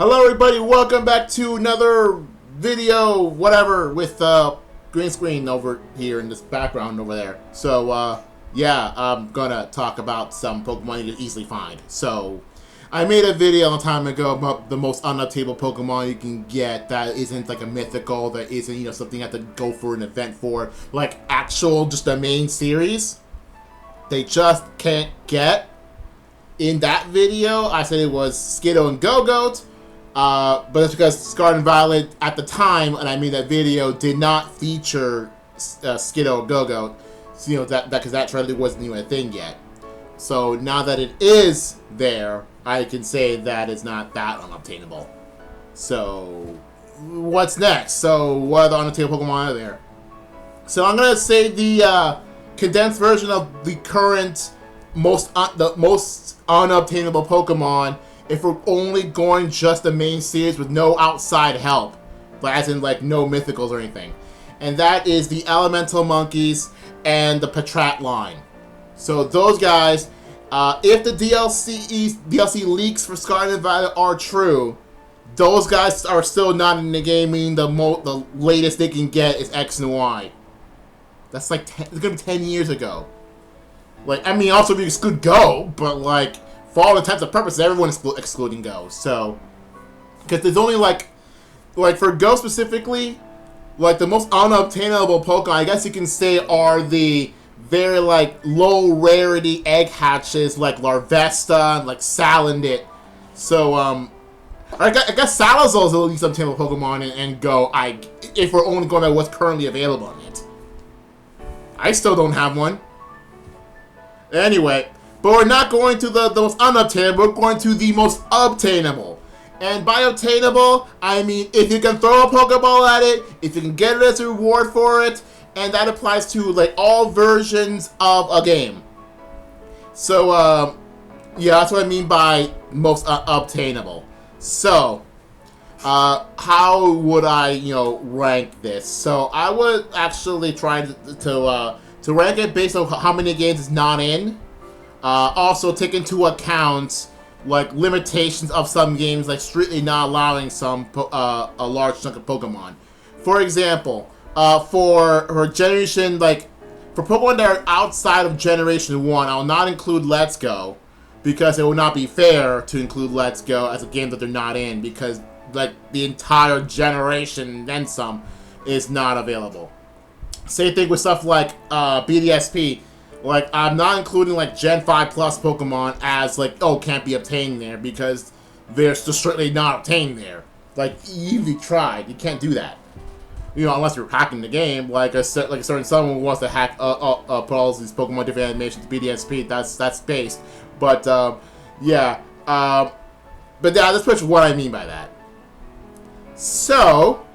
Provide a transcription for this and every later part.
Hello everybody, welcome back to another video, whatever, with green screen over here in this background over there. So, yeah, I'm gonna talk about some Pokemon you can easily find. So, I made a video a long time ago about the most unobtainable Pokemon you can get that isn't like a mythical, that isn't, you know, something you have to go for an event for, like actual, just the main series. They just can't get. In that video, I said it was Skiddo and Go-Goat. But it's because Scarlet and Violet at the time, and I mean that video, did not feature Skiddo or Go-Goat. So, you know, because that really wasn't even a thing yet. So now that it is there, I can say that it's not that unobtainable. So, what's next? So, what are the unobtainable Pokemon out there? So I'm gonna say the condensed version of the current the most unobtainable Pokemon. If we're only going just the main series with no outside help, but as in like no mythicals or anything, and that is the Elemental Monkeys and the Patrat line. So those guys, if the DLC leaks for Scarlet and Violet are true, those guys are still not in the game. Meaning the latest they can get is X and Y. That's like it's gonna be 10 years ago. Like, I mean, also we exclude Go, but like, for all intents and purposes, everyone is excluding Go. So, because there's only like for Go specifically, like the most unobtainable Pokemon, I guess you can say, are the very like low rarity egg hatches like Larvesta and like Salandit. So, I guess Salazar is the least obtainable Pokemon and Go. If we're only going by what's currently available in it, I still don't have one. Anyway. But we're not going to the most unobtainable, we're going to the most obtainable. And by obtainable, I mean if you can throw a Pokeball at it, if you can get it as a reward for it, and that applies to like all versions of a game. So, yeah, that's what I mean by most obtainable. So, how would I, you know, rank this? So, I would actually try to rank it based on how many games it's not in. Also take into account like limitations of some games, like strictly not allowing a large chunk of Pokemon. For example, for generation, like for Pokemon that are outside of Generation 1, I'll not include Let's Go, because it will not be fair to include Let's Go as a game that they're not in, because like the entire generation and then some is not available. Same thing with stuff like BDSP. Like, I'm not including, like, Gen 5 Plus Pokemon as, like, oh, can't be obtained there, because they're just strictly not obtained there. Like, even if you tried, you can't do that. You know, unless you're hacking the game, like a certain someone who wants to hack, put all these Pokemon different animations, BDSP, that's based. But, yeah, but yeah, that's pretty much what I mean by that. So,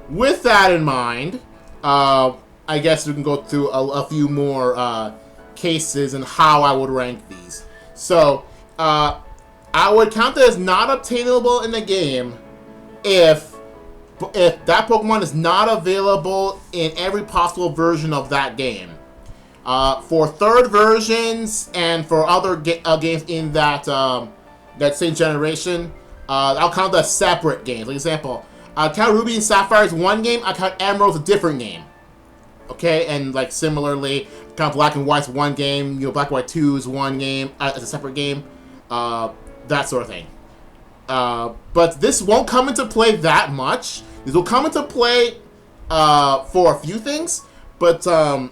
with that in mind, I guess we can go through a few more, cases and how I would rank these. So, I would count that as not obtainable in the game if that Pokemon is not available in every possible version of that game. For third versions and for other games in that same generation, I'll count that separate games. For example, I count Ruby and Sapphire as one game, I count Emerald as a different game. Okay, and like similarly, count Black and White's one game, you know, Black and White 2 is one game as a separate game, that sort of thing. But this won't come into play that much. This will come into play for a few things, but for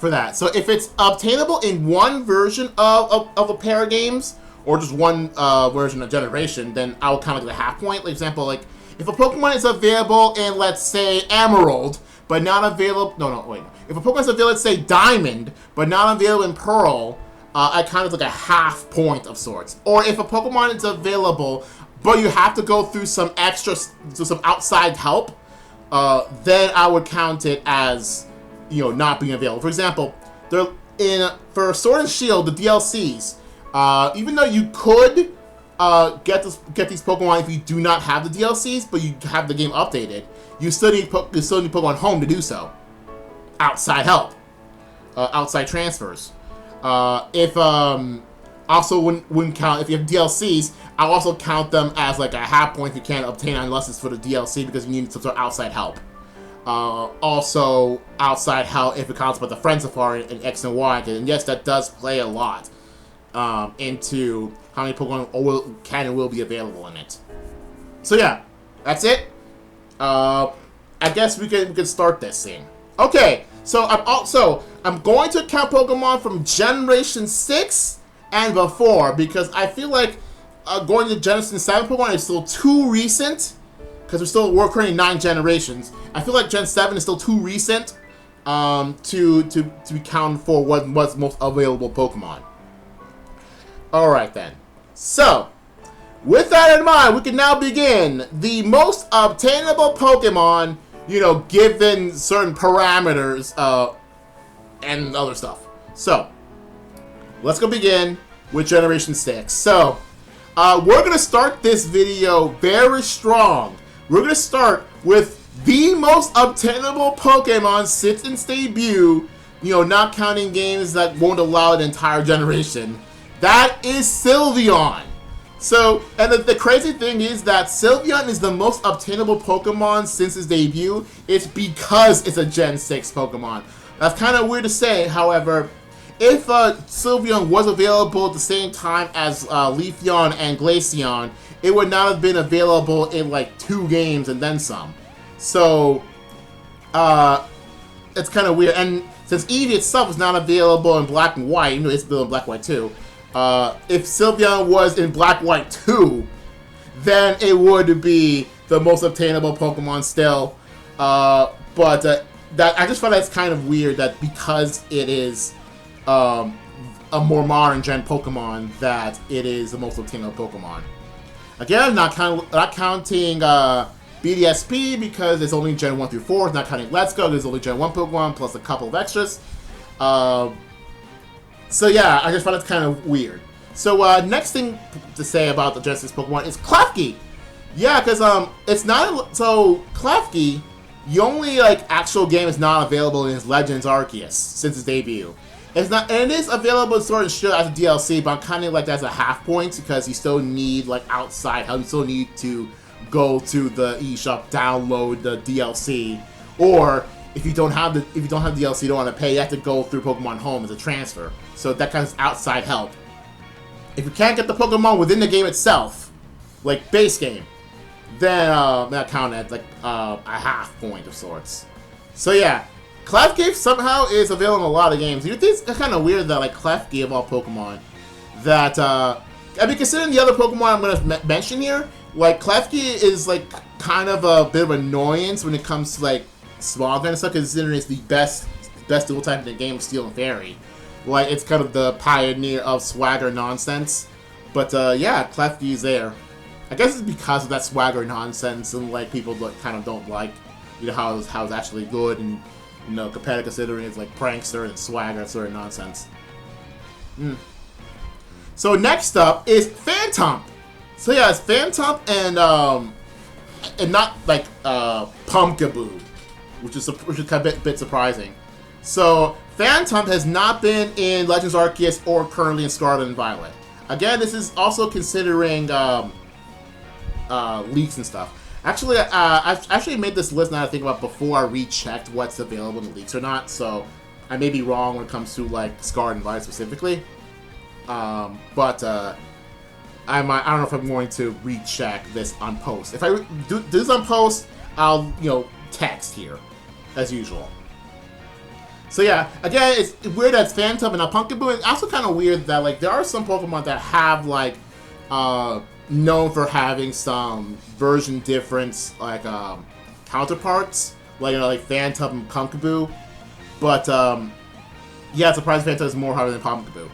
that. So if it's obtainable in one version of a pair of games, or just one version of generation, then I'll count it at a half point. For example, like if a Pokemon is available in, let's say, Emerald, but not available... wait. If a Pokemon is available, let's say, Diamond, but not available in Pearl, I count it like a half point of sorts. Or if a Pokemon is available, but you have to go through some some outside help, then I would count it as, not being available. For example, for Sword and Shield, the DLCs, even though you could get these Pokemon if you do not have the DLCs, but you have the game updated, you still need Pokemon Home to do so. Outside help, outside transfers. Also wouldn't count if you have DLCs. I'll also count them as like a half point if you can't obtain unless it's for the DLC because you need some sort of outside help. Also outside help if it counts about the Friend Safari and X and Y, and yes, that does play a lot into how many Pokemon can and will be available in it. So yeah, that's it. I guess we could start this thing. Okay, so I'm going to count Pokemon from Generation 6 and before because I feel like going to Generation 7 Pokemon is still too recent because we're currently 9 generations. I feel like Gen 7 is still too recent to be counted for what's most available Pokemon. Alright then. So, with that in mind, we can now begin the most obtainable Pokemon, given certain parameters and other stuff. So, let's go begin with Generation 6. So, we're going to start this video very strong. We're going to start with the most obtainable Pokemon since its debut, not counting games that won't allow an entire generation. That is Sylveon. So, and the crazy thing is that Sylveon is the most obtainable Pokemon since its debut. It's because it's a Gen 6 Pokemon. That's kind of weird to say, however, if Sylveon was available at the same time as Leafeon and Glaceon, it would not have been available in like 2 games and then some. So, it's kind of weird. And since Eevee itself is not available in Black and White, even though it's available in Black and White too, if Sylveon was in Black White 2, then it would be the most obtainable Pokemon still. But that I just find that's kind of weird that because it is a more modern gen Pokemon that it is the most obtainable Pokemon. Again, not counting BDSP because it's only Gen 1 through 4. It's not counting Let's Go because it's only Gen 1 Pokemon plus a couple of extras. So yeah, I just find it's kind of weird. So next thing to say about the Gen 6 Pokemon is Klefki. Yeah, because it's not so Klefki. The only actual game is not available in Legends Arceus since its debut. It's not, and it is available in Sword and Shield as a DLC, but I'm kind of like that's a half point because you still need outside help. You still need to go to the eShop, download the DLC, or if you don't have DLC, you don't want to pay, you have to go through Pokemon Home as a transfer. So that kind of outside help. If you can't get the Pokemon within the game itself, like base game, then that counts as a half point of sorts. So yeah, Klefki somehow is available in a lot of games. You think it's kind of weird that Klefki of all Pokemon, that I mean, considering the other Pokemon I'm going to mention here, Klefki is kind of a bit of annoyance when it comes to small kind of stuff, considering it's the best dual type in the game, Steel and Fairy. It's kind of the pioneer of swagger nonsense. But yeah, Klefki's there. I guess it's because of that swagger nonsense and people kind of don't like how it's actually good and compared to considering it's prankster and swagger and sort of nonsense. So next up is Phantump. So yeah, it's Phantump and not Pumpkaboo, which is kind of a bit surprising. So Phantump has not been in Legends Arceus or currently in Scarlet and Violet. Again, this is also considering leaks and stuff. Actually, I've actually made this list now I think about before I rechecked what's available in the leaks or not, so I may be wrong when it comes to Scarlet and Violet specifically. But I don't know if I'm going to recheck this on post. If I do this on post, I'll text here as usual. So yeah, again, it's weird that it's Phantump and not Pumpkaboo. It's also kind of weird that there are some Pokemon that have known for having some version difference counterparts, Phantump and Pumpkaboo. But yeah, it's surprising Phantump is more harder than Pumpkaboo.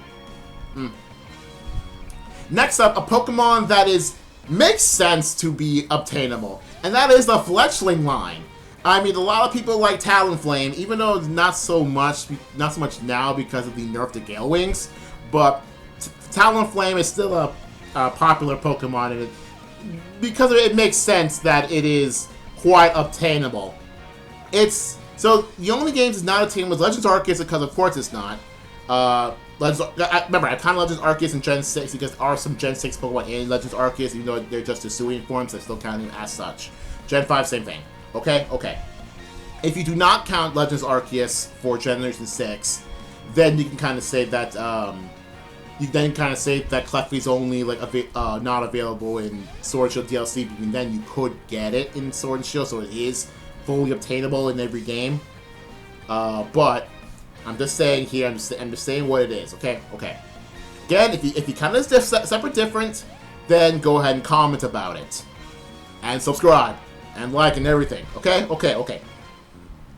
Next up, a Pokemon that is makes sense to be obtainable, and that is the fletchling line. I mean, a lot of people like Talonflame, even though it's not so much now because of the nerf to Gale Wings, but Talonflame is still a popular Pokemon, and because of it makes sense that it is quite obtainable. So the only games it's not obtainable is Legends Arceus, because of course it's not. Remember, I kind of Legends Arceus in Gen 6 because there are some Gen 6 Pokemon in Legends Arceus, even though they're just Hisuian forms, I still count them as such. Gen 5, same thing. Okay? Okay. If you do not count Legends Arceus for Generation 6, then you can kind of say that, Clefairy's only, like, not available in Sword and Shield DLC, and then you could get it in Sword and Shield, so it is fully obtainable in every game. But I'm just saying here, I'm just saying what it is, okay? Okay. Again, if you count it as separate different, then go ahead and comment about it. And subscribe. And like and everything. Okay? Okay, okay.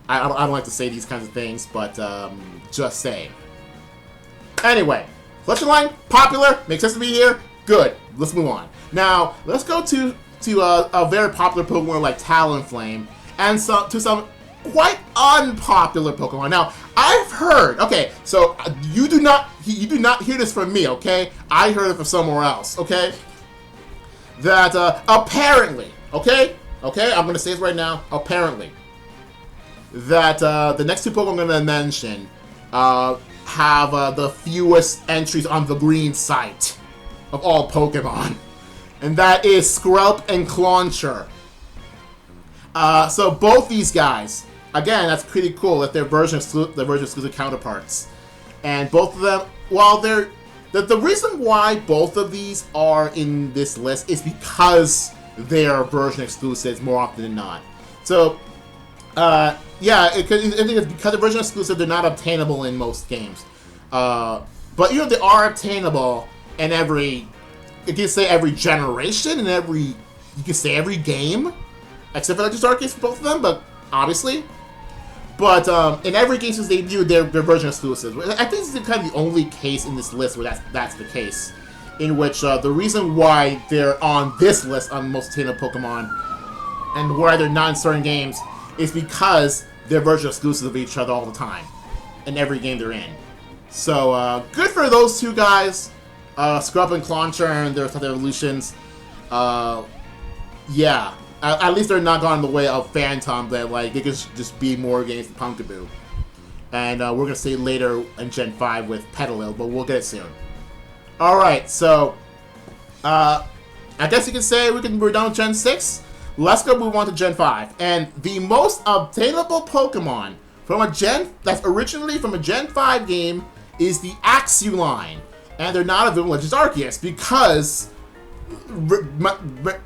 I don't like to say these kinds of things, but just saying. Anyway, Fletchling Line, popular, makes sense to be here. Good. Let's move on. Now, let's go to a very popular Pokemon like Talonflame, and to some quite unpopular Pokemon. Now, I've heard, okay, so you do not hear this from me, okay? I heard it from somewhere else, okay? That apparently, okay, I'm gonna say this right now, apparently, that the next two Pokemon I'm gonna mention have the fewest entries on the green site of all Pokemon, and that is Skrelp and Clauncher. So both these guys, again, that's pretty cool that they're version exclusive counterparts, and both of them, while they're the reason why both of these are in this list is because they are version exclusives more often than not. So, yeah, I think it's because they're version exclusive, they're not obtainable in most games. But you know, they are obtainable in every, you can say every generation, and you can say every game, except for Legends Arceus for both of them, but obviously. But in every game since they debut, they're version exclusives. I think this is kind of the only case in this list where that's the case, in which the reason why they're on this list on most obtainable Pokemon, and why they're not in certain games, is because they're version exclusive of each other all the time, in every game they're in. So good for those two guys, Skrelp and Clauncher and their evolutions. Yeah. At least they're not gone in the way of Phantom, that like they could just be more against Pumpkaboo. And we're gonna see later in Gen 5 with Petalil, but we'll get it soon. Alright, so I guess you can say we're done with Gen 6. Let's go move on to Gen 5. And the most obtainable Pokemon from that's originally from a Gen 5 game is the Axew line. And they're not available in Legends Arceus because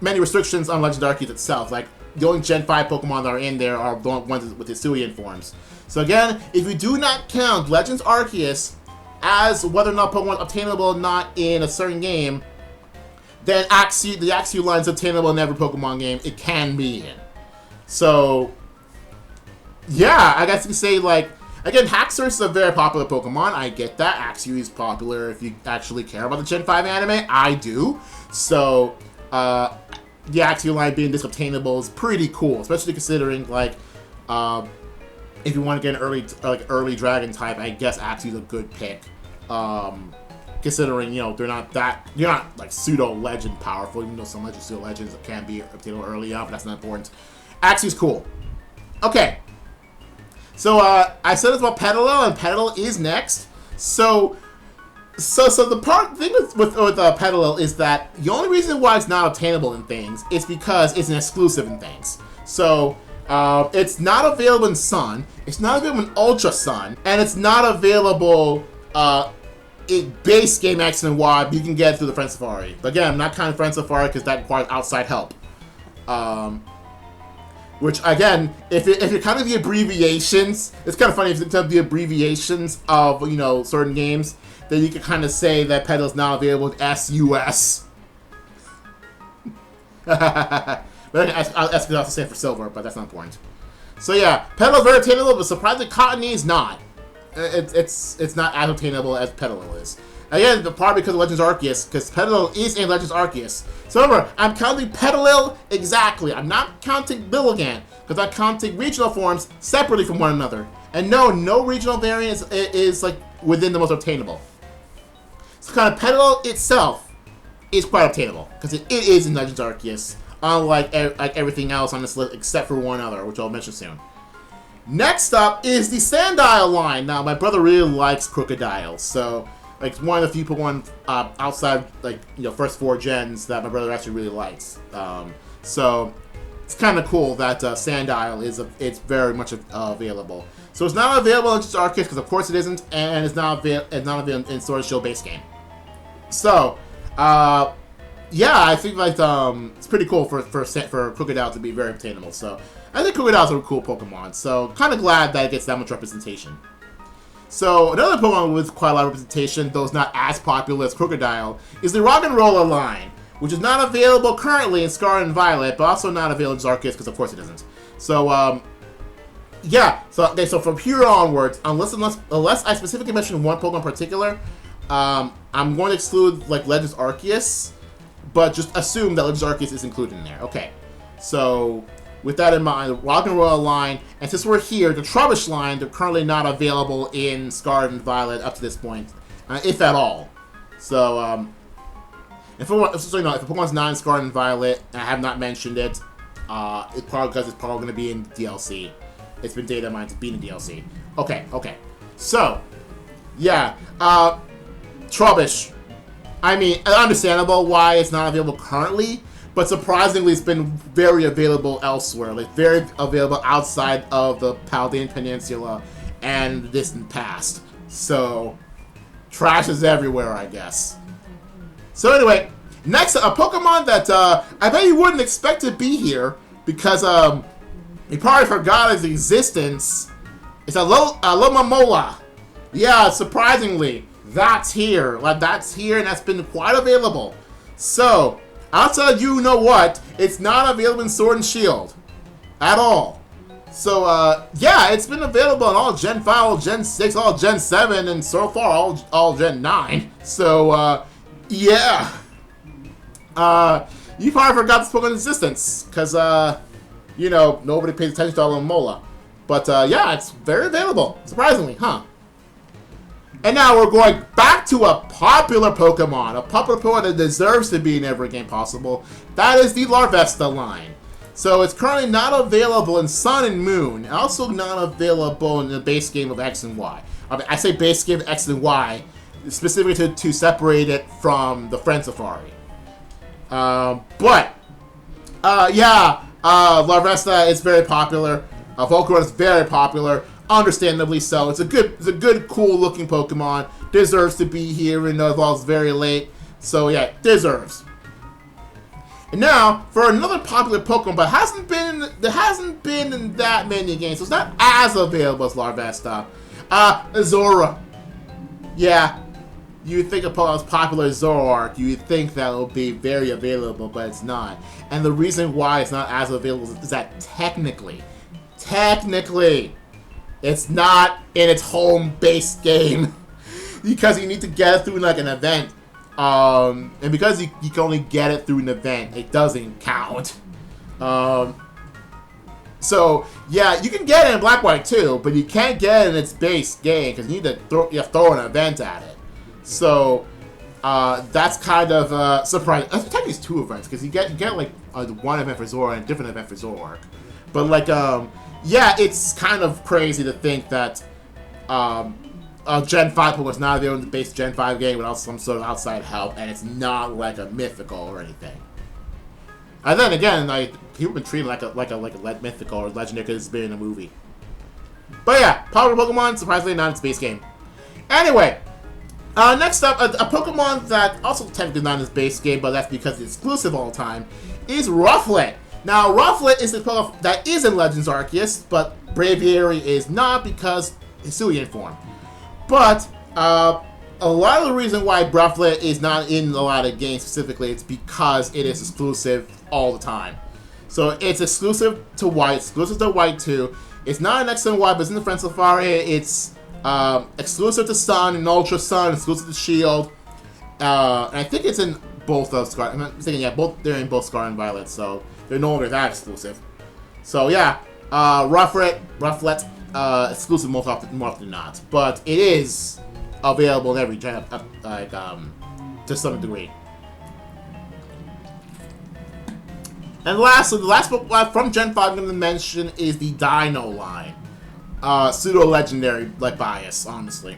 many restrictions on Legends Arceus itself. Like, the only Gen 5 Pokemon that are in there are the ones with Hisuian forms. So again, if you do not count Legends Arceus as whether or not Pokemon is obtainable or not in a certain game, then the Axew line is obtainable in every Pokemon game it can be in. So, yeah, I guess you can say, like, again, Haxorus is a very popular Pokemon. I get that. Axew is popular if you actually care about the Gen 5 anime. I do. So, the Axew line being this obtainable is pretty cool, especially considering, like, if you want to get an early Dragon type, I guess Axew is a good pick. Considering, you know, you're not like pseudo legend powerful, even though some pseudo legends can be obtainable early on, but that's not important. Axew's cool. Okay. So, I said this about Petalil, and Petalil is next. So the thing with Petalil is that the only reason why it's not obtainable in things is because it's an exclusive in things. So, it's not available in Sun, it's not available in Ultra Sun, and it's not available, in base game X and Y, but you can get it through the Friend Safari. But again, I'm not counting Friend Safari because that requires outside help. Which, again, if you're kind of the abbreviations, it's kind of funny if you kind of the abbreviations of, you know, certain games, then you can kind of say that Petalil's now available with SUS. But that's the same for Silver, but that's not the point. So yeah, Petalil's very attainable, but surprisingly Cottony is not. It's not as obtainable as Petalil is. Again, probably because of Legends Arceus, because Petalil is in Legends Arceus. So remember, I'm counting Petalil exactly. I'm not counting Billigan, because I'm counting regional forms separately from one another. And no regional variant is like within the most obtainable. So kind of Petalil itself is quite obtainable, because it is in Legends Arceus, unlike everything else on this list except for one other, which I'll mention soon. Next up is the Sandile line. Now, my brother really likes Crocodiles, so like it's one of the few Pokemon outside like first 4 gens that my brother actually really likes. So it's kind of cool that Sandile it's very much available. So it's not available in just Arceus because of course it isn't, and it's not available in Sword and Shield base game. So yeah, I think like it's pretty cool for Crocodile to be very obtainable. So I think Crocodile's a cool Pokemon. So kind of glad that it gets that much representation. So another Pokemon with quite a lot of representation, though it's not as popular as Crocodile, is the Roggenrola line, which is not available currently in Scarlet and Violet, but also not available in Arceus because of course it isn't. So yeah. So from here onwards, unless I specifically mention one Pokemon in particular, I'm going to exclude like Legends Arceus, but just assume that Legends Arceus is included in there. Okay. So with that in mind, the Roggenrola line, and since we're here, the Trubbish line, they're currently not available in Scarlet and Violet up to this point, if at all. So, if a Pokemon's not in Scarlet and Violet, and I have not mentioned it, it's probably because it's probably going to be in DLC. It's been data mined to be in DLC. Okay. So, yeah, Trubbish. I mean, understandable why it's not available currently, but surprisingly, it's been very available elsewhere. Like, very available outside of the Paldean Peninsula and the distant past. So, trash is everywhere, I guess. So anyway, next, a Pokemon that I bet you wouldn't expect to be here because you probably forgot its existence. It's a Alomomola. Yeah, surprisingly, that's here. Like, that's here, and that's been quite available. So, I'll tell you know what, it's not available in Sword and Shield at all. So, yeah, it's been available in all Gen 5, all Gen 6, all Gen 7, and so far all Gen 9. So, yeah. You probably forgot this Pokemon's existence, because, nobody pays attention to Alomomola. But, yeah, it's very available, surprisingly, huh? And now we're going back to a popular Pokemon that deserves to be in every game possible. That is the Larvesta line. So it's currently not available in Sun and Moon, and also not available in the base game of X and Y. I say base game of X and Y, specifically to separate it from the Friend Safari. Larvesta is very popular. Volcarona is very popular. Understandably so. It's a good, cool-looking Pokemon. Deserves to be here, even though it's very late. So yeah, deserves. And now for another popular Pokemon, but there hasn't been in that many games, so it's not as available as Larvesta. Zora. Yeah, you would think a Pokemon as popular as Zoroark, you would think that it would be very available, but it's not. And the reason why it's not as available is that technically, it's not in its home base game because you need to get it through like an event, and because you can only get it through an event, it doesn't count. So yeah, you can get it in Black White too, but you can't get it in its base game because you need to throw an event at it. So that's kind of surprising. Technically, it's 2 events because you get like one event for Zora and a different event for Zoroark, but like yeah, it's kind of crazy to think that a Gen 5 Pokemon is not available in the base Gen 5 game without some sort of outside help, and it's not like a mythical or anything. And then again, like people have been treated like a mythical or legendary because it's been in a movie. But yeah, popular Pokemon, surprisingly not in its base game. Anyway, next up, a Pokemon that also technically not in its base game, but that's because it's exclusive all the time, is Rufflet. Now, Rufflet is the Pokemon that is in Legends Arceus, but Braviary is not because Hisuian form. But a lot of the reason why Rufflet is not in a lot of games specifically, it's because it is exclusive all the time. So it's exclusive to White, exclusive to White 2. It's not an X and Y, but it's in the Friend Safari. It's exclusive to Sun and Ultra Sun, exclusive to Shield, And I think it's in both of Scarlet. I'm thinking, yeah, they're in both Scarlet and Violet, so they're no longer that exclusive. So yeah, Rufflet, exclusive more often than not, but it is available in every gen, to some degree. And lastly, the last book from Gen 5 I'm going to mention is the Dino line. Pseudo-legendary, like, bias, honestly.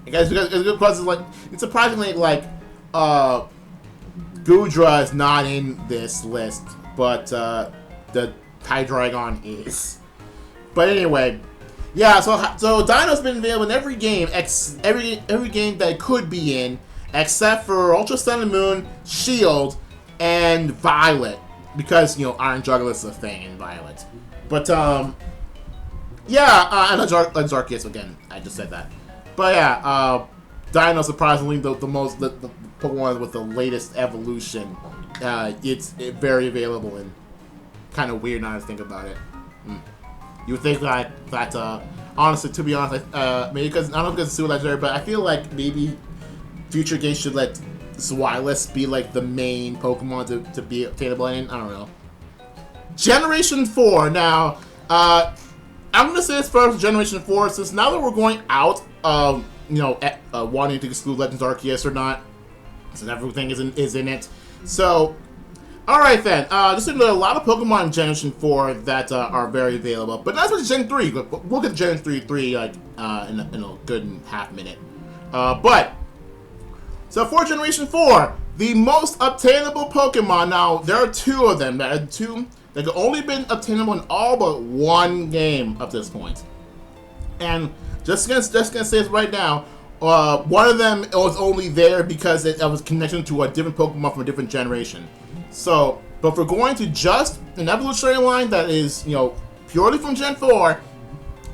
Because it's surprisingly, like, Gudra is not in this list, but, the Hydreigon is. But anyway, yeah, so Dino's been available in every game, every game that it could be in, except for Ultra Sun and Moon, Shield, and Violet. Because, you know, Iron Juggler is a thing in Violet. But, yeah, and Zarkius again. I just said that. But, yeah, Dino, surprisingly, the Pokemon with the latest evolution. It's very available and kind of weird now to think about it. You would think that honestly, to be honest, maybe because, I don't know because it's super legendary, but I feel like maybe future games should let Zweilous be like the main Pokemon to be obtainable in. I don't know. Generation 4. Now, I'm gonna say as far as Generation 4, since now that we're going out of, you know, wanting to exclude Legends Arceus or not, since everything is in it. So, alright then. Just a lot of Pokemon in Generation 4 that are very available, but not as much as Gen 3. We'll get to Gen 3 like in a good half minute. So for Generation 4, the most obtainable Pokemon, now there are two of them that have only been obtainable in all but one game up to this point. And just gonna say this right now, one of them was only there because it was connected to a different Pokemon from a different generation. So, but if we're going to just an evolutionary line that is, you know, purely from Gen 4,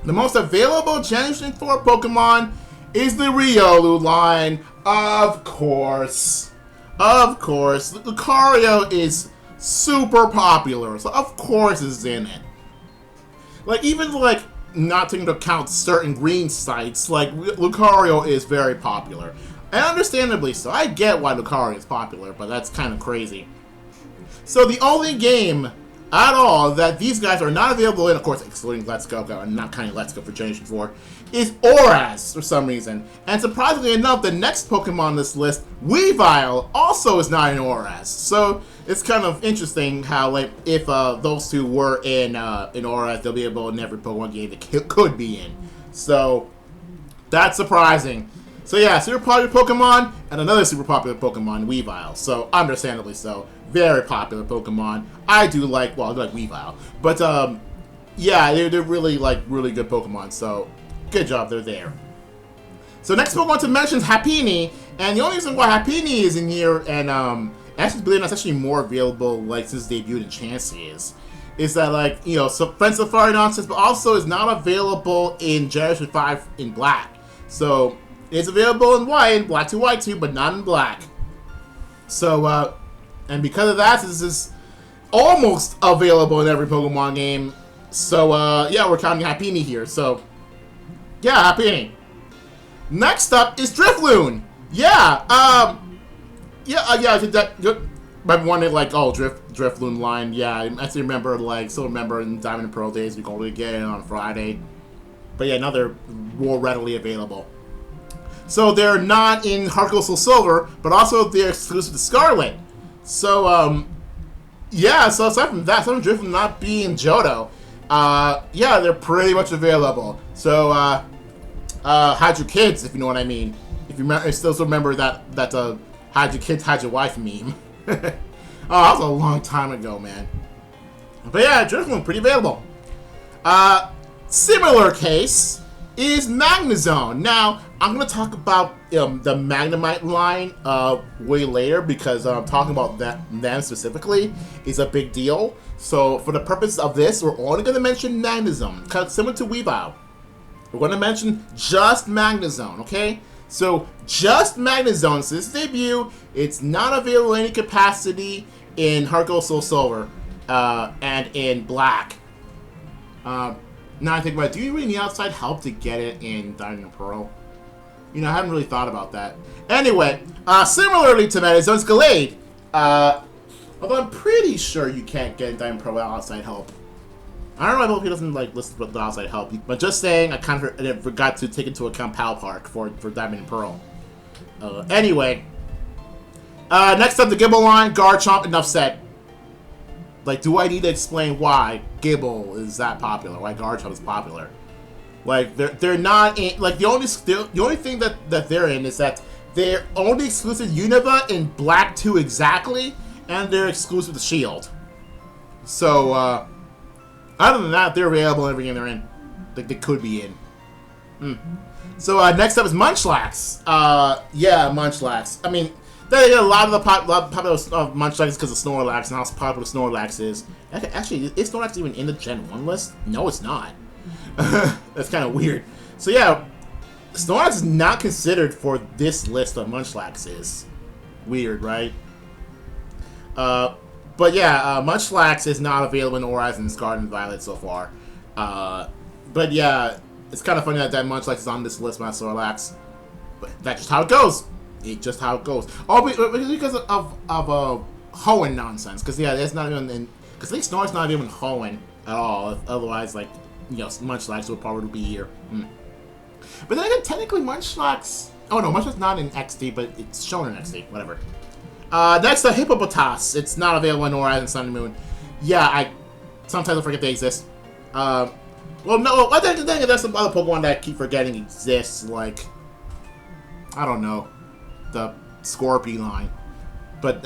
the most available Generation 4 Pokemon is the Riolu line. Of course. Lucario is super popular, so of course it's in it. Like, even, like, not taking into account certain green sites, like, Lucario is very popular. And understandably so. I get why Lucario is popular, but that's kind of crazy. So the only game at all that these guys are not available in, of course, excluding Let's Go, and not counting Let's Go for Generation 4, is Oras for some reason. And surprisingly enough, the next Pokemon on this list, Weavile, also is not in Oras. So it's kind of interesting how, like, if those two were in Oras, they'll be able in every Pokemon game that could be in. So that's surprising. So yeah, super popular Pokemon, and another super popular Pokemon, Weavile. So understandably so. Very popular Pokemon. I like Weavile. But, yeah, they're really, like, really good Pokemon. So, good job, they're there. So, next Pokemon to mention is Happiny. And the only reason why Happiny is in here, and, actually, believe it or not, it's actually more available, like, since debuted in Chansey is that, like, you know, Friend Safari nonsense, but also is not available in Generation 5 in black. So, it's available in white, black to white too, but not in black. So, and because of that, this is almost available in every Pokemon game. So, yeah, we're counting Happiny here. So, yeah, Happiny. Next up is Drifloon. Yeah, I think that I'm wondering, like, oh, Drifloon line. Yeah, I still remember, like, in Diamond and Pearl days, we could only get it on Friday. But yeah, now they're more readily available. So they're not in Heart Gold Soul Silver, but also they're exclusive to Scarlet. So, yeah, so aside from that, aside from Drifloon not being Johto, yeah, they're pretty much available. So, hide your kids, if you know what I mean. If you still remember that hide your kids, hide your wife meme. Oh, that was a long time ago, man. But yeah, Drifloon, pretty available. Similar case is Magnezone. Now, I'm going to talk about the Magnemite line way later because talking about them specifically is a big deal. So, for the purpose of this, we're only going to mention Magnezone, kind of similar to Weavile. We're going to mention just Magnezone, okay? So, just Magnezone, since its debut, it's not available in any capacity in Heart Gold Soul Silver and in Black. Now I think about it, do you really need outside help to get it in Diamond and Pearl? You know, I haven't really thought about that. Anyway, similarly to Metazone Gallade, although I'm pretty sure you can't get Diamond Pearl without outside help. I don't know if he doesn't like listen to the outside help, but just saying, I kind of forgot to take into account Pal Park for Diamond and Pearl. Anyway, next up the Gibble line, Garchomp. Enough said. Like, do I need to explain why Gibble is that popular? Why Garchomp is popular? Like, they're not in, like the only thing that they're in is that they're only exclusive Unova in Black 2 exactly, and they're exclusive to Shield. So, other than that, they're available in every game they're in. Like, they could be in. So, next up is Munchlax. Yeah, Munchlax. I mean, a lot of the popular Munchlax because of Snorlax and how popular Snorlax is. Actually, is Snorlax even in the Gen 1 list? No, it's not. That's kind of weird. So, yeah, Snorlax is not considered for this list of Munchlaxes. Weird, right? But yeah, Munchlax is not available in Oras and Scarlet and Violet so far. But yeah, it's kind of funny that Munchlax is on this list, my Snorlax. But that's just how it goes. It's just how it goes. Oh, because of Hoenn nonsense. Because yeah, that's not even in. Because I think Snorlax not even Hoenn at all. Otherwise, like, you know, Munchlax would probably be here. But then again, technically Munchlax. Oh no, Munchlax not in XD, but it's shown in XD. Whatever. Next, the Hippopotas. It's not available in Horizon Sun and Moon. Yeah, sometimes I forget they exist. Well, no, I think there's some other Pokemon that I keep forgetting exists, like, I don't know, the Scorpion line. But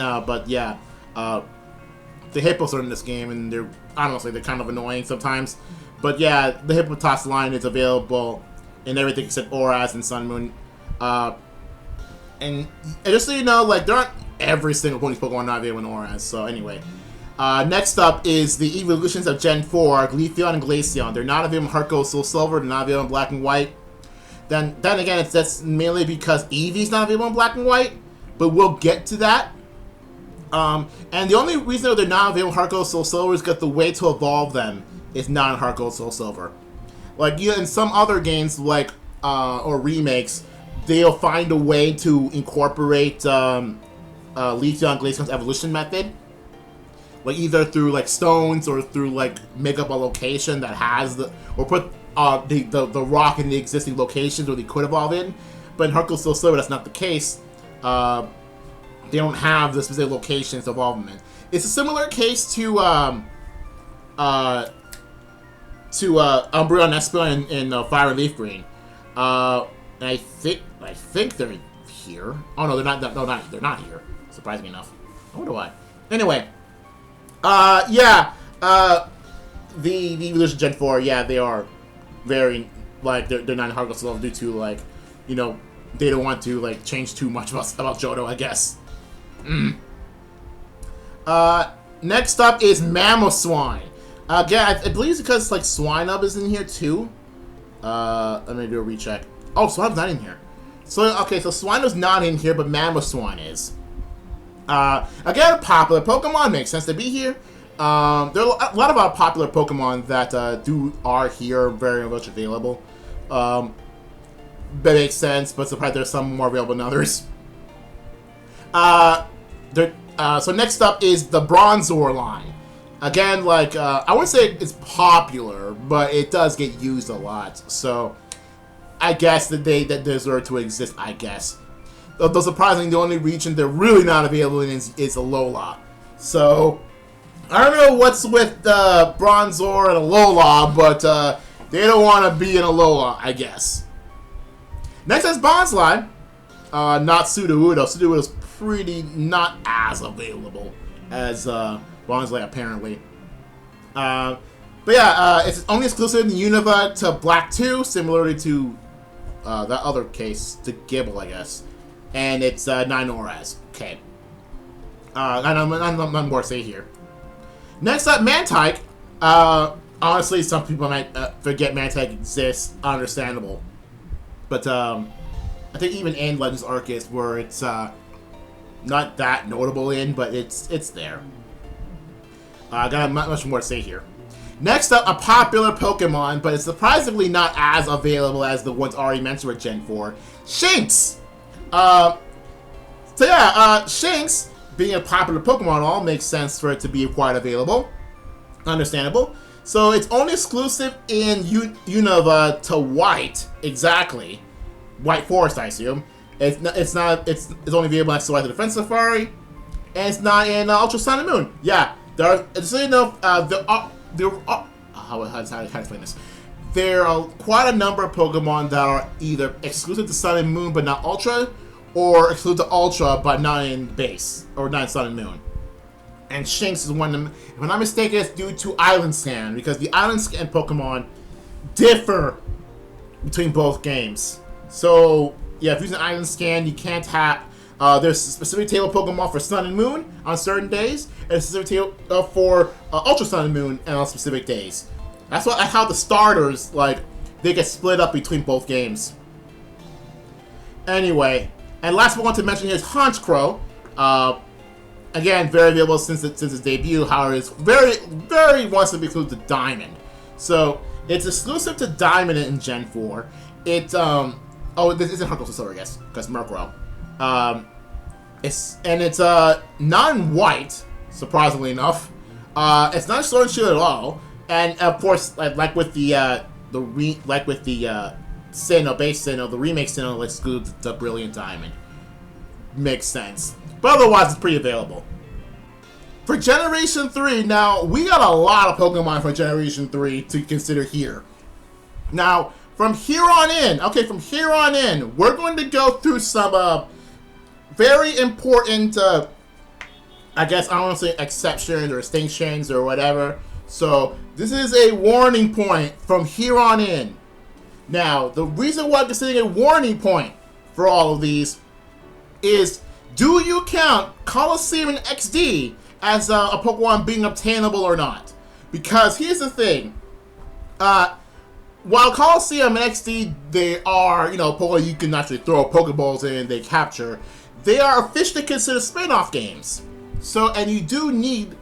yeah, the Hippos are in this game, and they're, honestly, they're kind of annoying sometimes. But yeah, the Hippopotas line is available in everything except Horizon and Sun and Moon. And just so you know, like, there aren't every single one of these Pokemon not available in Oras. So anyway, next up is the evolutions of Gen 4, Leafeon and Glaceon. They're not available in Heart Gold, Soul Silver. They're not available in Black and White. Then again, that's mainly because Eevee's not available in Black and White. But we'll get to that. And the only reason they're not available in Heart Gold, Soul Silver is because the way to evolve them is not in Heart Gold, Soul Silver. Like, yeah, in some other games, like or remakes, they'll find a way to incorporate Leafeon Glaceon's evolution method, like either through like stones or through like make up a location that has or put the rock in the existing locations where they could evolve in. But in Heart Gold Soul Silver, that's not the case. They don't have the specific locations to evolve them in. It's a similar case to Umbreon Espeon in Fire and Leaf Green. And I think they're here. Oh no, they're not. No, they're not here. Surprisingly enough. I wonder why. Anyway, yeah. The evolution Gen 4, yeah, they are very like they're not in Heart Gold Soul Silver due to, like, you know, they don't want to like change too much about Johto, I guess. Next up is Mamoswine. Again, I believe it's because like Swinub is in here too. Let me do a recheck. Oh, Swinub's not in here. So okay, so Swinub's not in here, but Mamoswine is. Again, popular Pokemon, makes sense to be here. There are a lot of our popular Pokemon that are here, very much available. That makes sense, but surprised there's some more available than others. So next up is the Bronzor line. Again, like, I wouldn't say it's popular, but it does get used a lot. So I guess that they deserve to exist, I guess. Though surprisingly, the only region they're really not available in is Alola. So I don't know what's with Bronzor and Alola, but they don't want to be in Alola, I guess. Next is Bonsly. Not Sudowoodo. Sudowoodo's pretty not as available as Bonsly, apparently. But yeah, it's only exclusive in Unova to Black 2, similarly to that other case, to Gibble, I guess. And it's 9 Oras. Okay. None more to say here. Next up, Mantike. Honestly, some people might forget Mantike exists. Understandable. But I think even in Legends Arceus, where it's not that notable in, but it's there. I got much more to say here. Next up, a popular Pokemon, but it's surprisingly not as available as the ones already mentioned with Gen 4. Shinx! Shinx, being a popular Pokemon, all makes sense for it to be quite available. Understandable. So it's only exclusive in Unova to White, exactly. White Forest, I assume. It's only available next to White the Defense Safari, and it's not in Ultra Sun and Moon. Yeah, how to explain this? There are quite a number of Pokemon that are either exclusive to Sun and Moon but not Ultra, or exclusive to Ultra but not in Base, or not in Sun and Moon. And Shinx is one of them. If I'm not mistaken, it's due to Island Scan, because the Island Scan Pokemon differ between both games. So, yeah, if you're using Island Scan, you can't have... there's a specific table Pokemon for Sun and Moon on certain days, and a specific table for Ultra Sun and Moon and on specific days. That's how the starters, like, they get split up between both games. Anyway, and last one I want to mention here is Honchkrow. Again, very available since its debut. However, it's very wants to be exclusive to Diamond. So it's exclusive to Diamond in Gen 4. This isn't Honchkrow to Silver, I guess, because Murkrow. It's not in White, surprisingly enough. It's not Sword and Shield at all, and of course, like with the Sinnoh, base Sinnoh, the remake Sinnoh excludes the Brilliant Diamond. Makes sense. But otherwise, it's pretty available. For Generation 3, now, we got a lot of Pokemon for Generation 3 to consider here. Now, from here on in, we're going to go through some very important, I guess, I don't want to say exceptions or distinctions or whatever. So, this is a warning point from here on in. Now, the reason why I'm considering a warning point for all of these is, do you count Colosseum and XD as a Pokemon being obtainable or not? Because here's the thing. While Colosseum and XD, they are, Pokemon you can actually throw Pokeballs in and they capture, they are officially considered spin-off games. So, and you do need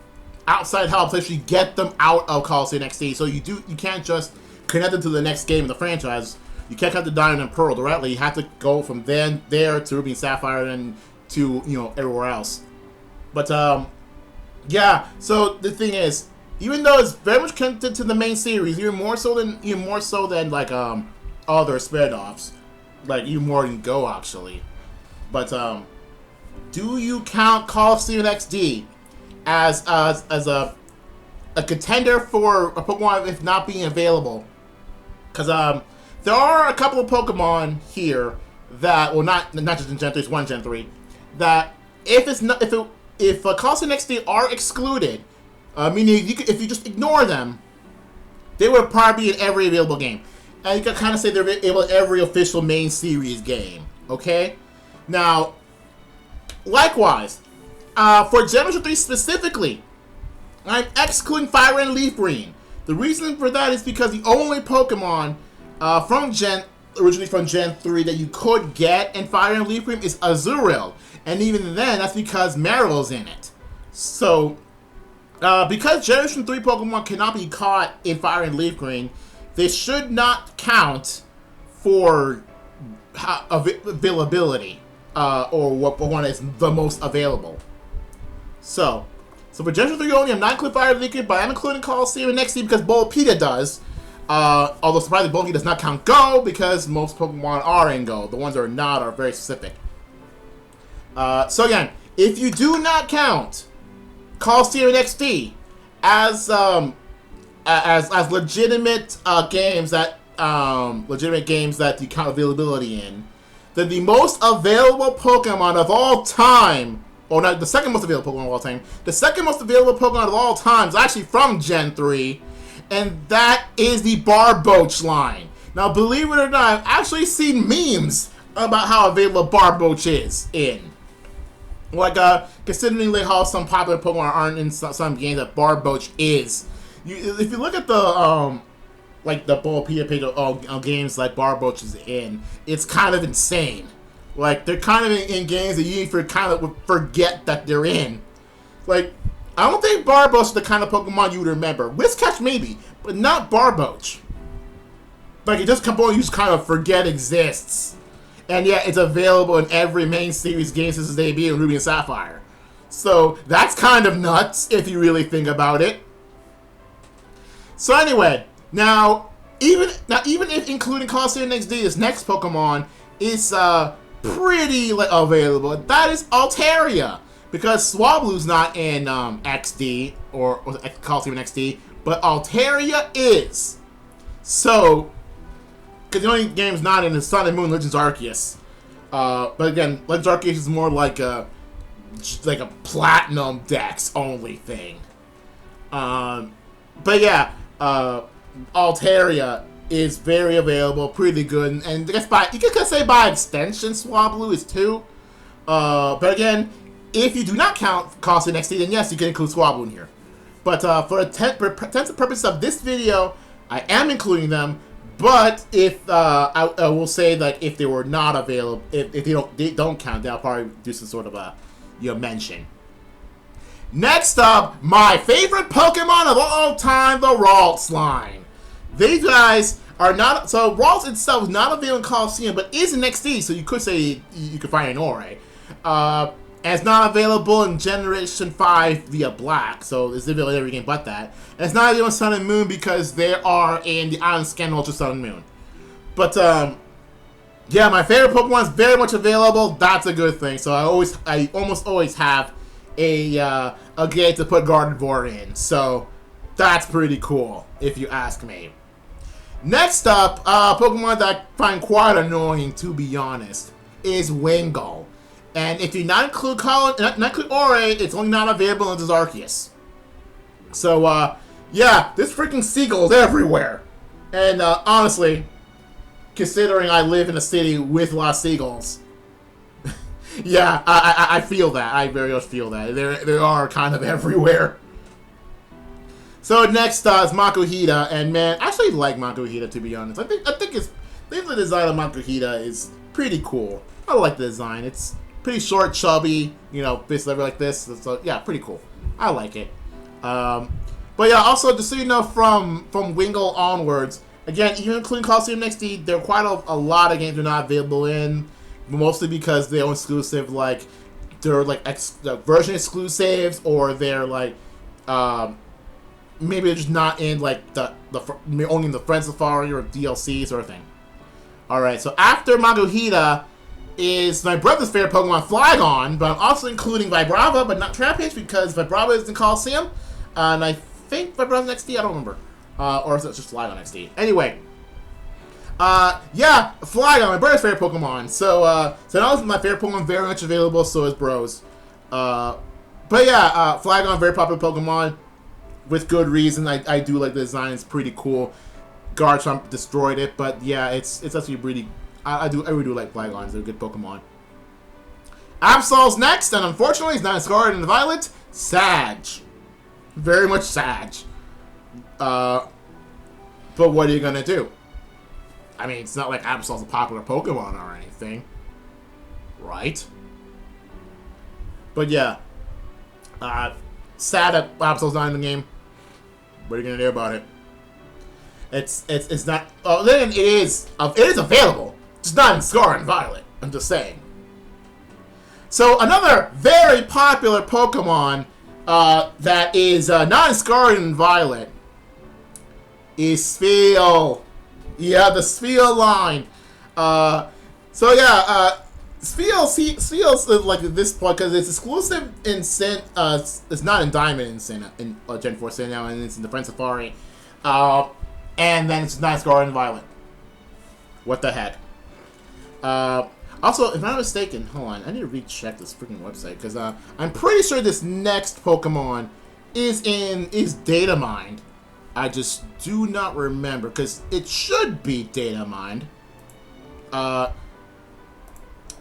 outside help to actually get them out of Colosseum and XD. So you can't just connect them to the next game in the franchise. You can't cut the Diamond and Pearl directly. You have to go from there to Ruby and Sapphire and to, everywhere else. But, yeah, so the thing is, even though it's very much connected to the main series, even more so than like, other spin-offs, like, even more than Go, actually. But, do you count Colosseum XD as a contender for a Pokemon if not being available? Because, there are a couple of Pokemon here that, well, not just in Gen 3, it's one Gen 3, that if Colosseum XD are excluded, meaning if you just ignore them, they would probably be in every available game. And you can kind of say they're able in every official main series game, okay? Now, likewise, for Generation 3 specifically, I'm excluding Fire and Leaf Green. The reason for that is because the only Pokemon originally from Gen 3 that you could get in Fire and Leaf Green is Azurill. And even then, that's because Marill's in it. So, because Generation 3 Pokemon cannot be caught in Fire and Leaf Green, they should not count for availability, or what Pokemon is the most available. So for Generation 3 only, I'm not including Fire and Leaf Green, but I'm including Colosseum and XD because Bulbapedia does. Although surprisingly, Bulbapedia does not count Go because most Pokemon are in Go. The ones that are not are very specific. So again, if you do not count Colosseum and XD as legitimate games that you count availability in, then the most available Pokemon of all time, or not the second most available Pokemon of all time, the second most available Pokemon of all time is actually from Gen 3, and that is the Barboach line. Now, believe it or not, I've actually seen memes about how available Barboach is in. Like, considering how some popular Pokemon aren't in some games that Barboach is. If you look at the, like, the Bulbapedia page of games like Barboach is in, it's kind of insane. Like, they're kind of in games that you kind of forget that they're in. Like, I don't think Barboach is the kind of Pokemon you would remember. Whiscash maybe, but not Barboach. Like, it just Pokemon you just kind of forget exists. And yet, it's available in every main series game since its debut in Ruby and Sapphire. So, that's kind of nuts, if you really think about it. So anyway, now, even if including Coliseum XD, this next Pokemon is, pretty available. That is Altaria. Because Swablu's not in, XD, or Coliseum XD, but Altaria is. So, because the only game's not in is Sun and Moon Legends Arceus. But again, Legends Arceus is more like a Platinum Dex only thing. But yeah, Altaria is very available, pretty good, and I guess you could say by extension, Swablu is too. But again, if you do not count Coliseum XD, then yes, you can include Swablu in here. But for intents and purposes of this video, I am including them. But if I will say that if they were not available, if they don't count, then I'll probably do some sort of a mention. Next up, my favorite Pokemon of all time, the Ralts line. These guys are not so Ralts itself is not available in Coliseum, but is in XD, so you could say you could find it in Ore. And it's not available in Generation 5 via Black, so it's available in every game but that. And it's not available in Sun and Moon because they are in the Island Scan Ultra Sun and Moon. But, yeah, my favorite Pokemon is very much available. That's a good thing. So I almost always have a gate to put Gardevoir in. So that's pretty cool, if you ask me. Next up, Pokemon that I find quite annoying, to be honest, is Wingull. And if you not include Ore, it's only not available in Arceus. So, yeah, this freaking seagull is everywhere. And, honestly, considering I live in a city with a lot of seagulls, yeah, I feel that. I very much feel that. They are kind of everywhere. So next is Makuhita, and man, I actually like Makuhita, to be honest. I think the design of Makuhita is pretty cool. I like the design. It's pretty short, chubby, fist lever like this. So yeah, pretty cool. I like it. But yeah, also just so you know, from Wingull onwards, again, even including Coliseum XD, there are quite a lot of games they're not available in, mostly because they're exclusive, they're version exclusives, or they're maybe they're just not in only in the Friend Safari or DLC sort of thing. All right, so after Makuhita is my brother's favorite Pokemon, Flygon, but I'm also including Vibrava, but not Trapinch, because Vibrava is in Coliseum, and I think Vibrava's XD, I don't remember. Or is it just Flygon XD? Anyway, yeah, Flygon, my brother's favorite Pokemon. So now is my favorite Pokemon, very much available, so is Bros. But yeah, Flygon, very popular Pokemon, with good reason. I do like the design, it's pretty cool. Garchomp destroyed it, but yeah, it's actually really, I really do like Flygon. It's a good Pokemon. Absol's next, and unfortunately, he's not in Scarlet and Violet. Sag. Very much Sag. But what are you gonna do? I mean, it's not like Absol's a popular Pokemon or anything. Right? But yeah. Sad that Absol's not in the game. What are you gonna do about it? It's not. Oh, then it is available. It's not in Scarlet and Violet. I'm just saying. So another very popular Pokemon that is not in Scarlet and Violet is Spheal. Yeah, the Spheal line. So yeah, Spheal's like this point because it's exclusive in Sin. It's not in Diamond in Sin in Gen 4 Sin now, and it's in the Friend Safari. And then it's not in Scarlet and Violet. What the heck? Also, if I'm not mistaken, hold on, I need to recheck this freaking website because I'm pretty sure this next Pokemon is data mined. I just do not remember because it should be data mined. Well,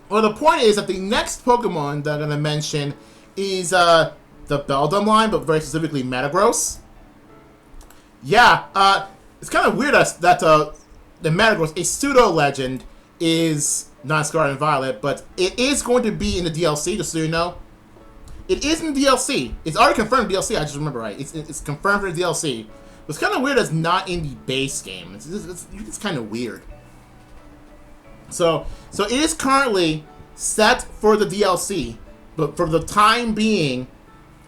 the point is that the next Pokemon that I'm gonna mention is the Beldum line, but very specifically Metagross. Yeah, it's kind of weird that the Metagross, a pseudo legend, is not Scarlet and Violet, but it is going to be in the DLC, just so you know. It is in DLC. It's already confirmed DLC. I just remember right. It's confirmed for the DLC. It's kind of weird. It's not in the base game. It's kind of weird. So it is currently set for the DLC, but for the time being,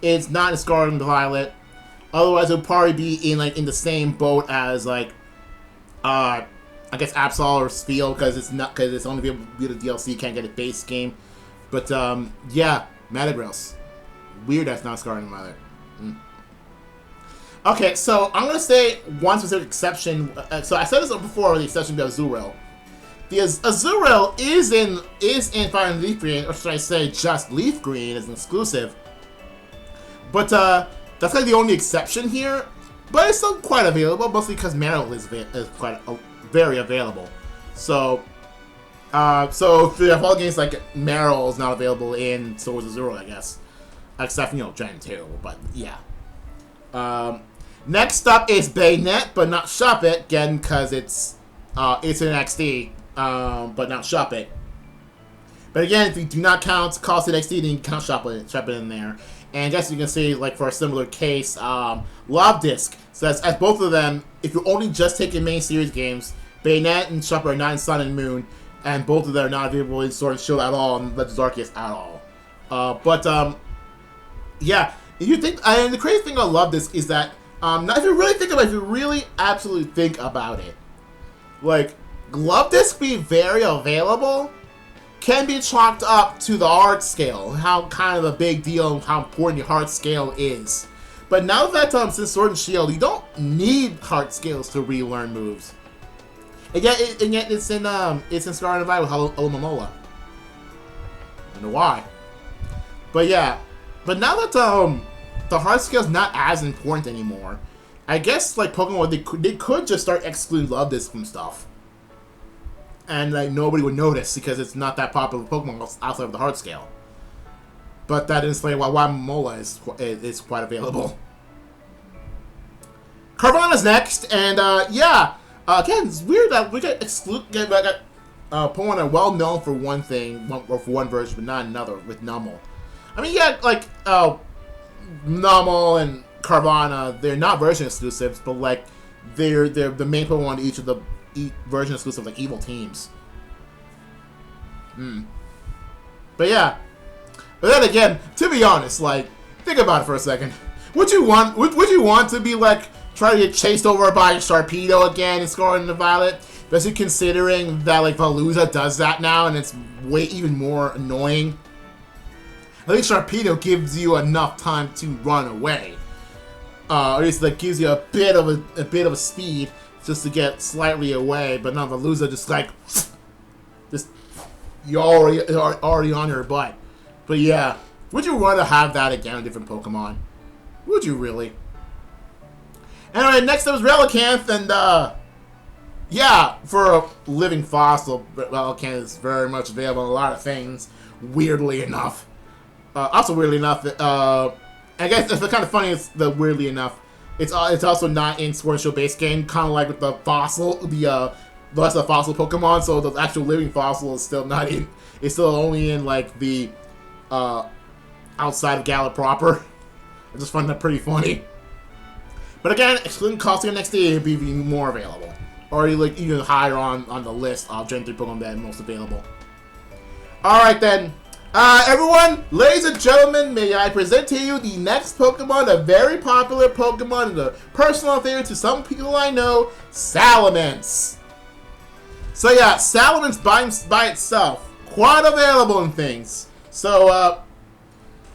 it's not in Scarlet and Violet. Otherwise, it would probably be in the same boat as I guess Absol or Spiel, because it's only able to be the DLC, can't get a base game. But yeah, Metagross. Weird that's not Scarlet and Violet. Okay, so I'm gonna say one specific exception. So I said this before, the exception to Azurill. The Azurill is in Fire and Leaf Green, or should I say just Leaf Green as an exclusive. But that's like the only exception here. But it's still quite available, mostly because Marill is quite very available. So for all games like Marill is not available in Swords of Azurill, I guess, except Gen 2. But yeah. Next up is Bayonet, but not Shop It again because it's in XD. But not Shop It. But again, if you do not count Cost in XD, then you can't Shop It in there. And I guess you can see, like, for a similar case, Lob Disc. So as both of them, if you're only just taking main series games, Bayonet and Shop It are not in Sun and Moon, and both of them are not available in Sword and Shield at all, and Legends Arceus at all. Yeah, if you think, and the crazy thing about Love Disc is that, if you really think about it, if you really absolutely think about it, like, Glove Disc being very available can be chalked up to the art scale, how kind of a big deal, how important the heart scale is. But now that since Sword and Shield, you don't need heart scales to relearn moves. And yet it's in Scarlet and Violet with Alomomola. I don't know why. But yeah, but now that the heart scale is not as important anymore, I guess like Pokemon they could just start excluding Love Disc from stuff. And like nobody would notice because it's not that popular Pokemon outside of the heart scale. But that didn't explain why Mola is quite available. Carvanha's next, and yeah, again it's weird that we got Pokemon that are well known for one thing, or for one version, but not another with Numel. I mean, yeah, like Numel and Carvanha, they're not version exclusives, but like they're the main Pokemon to each of the version exclusive like evil teams. But yeah. But then again, to be honest, like, think about it for a second. Would you want to be like try to get chased over by Sharpedo again in Scarlet and Violet? Especially considering that like Veluza does that now and it's way even more annoying. I think Sharpedo gives you enough time to run away. Or at least like gives you a bit of a speed just to get slightly away, but not Veluza just like just you're already on your butt. But yeah, would you want to have that again with different Pokemon? Would you really? Anyway, next up is Relicanth, and yeah, for a living fossil, Relicanth is very much available in a lot of things. Weirdly enough, also weirdly enough, I guess it's kind of funny. It's the weirdly enough. It's also not in Sword and Shield base game, kind of like with the fossil, the rest of the fossil Pokemon. So the actual living fossil is still not in. It's still only in like the outside of Galar proper. I just find that pretty funny. But again, excluding Costing next day, it'd be even more available, or like even higher on the list of Gen 3 Pokemon that are most available. All right then. Everyone, ladies and gentlemen, may I present to you the next Pokemon, a very popular Pokemon and a personal favorite to some people I know, Salamence. So yeah, Salamence by itself, quite available in things. So,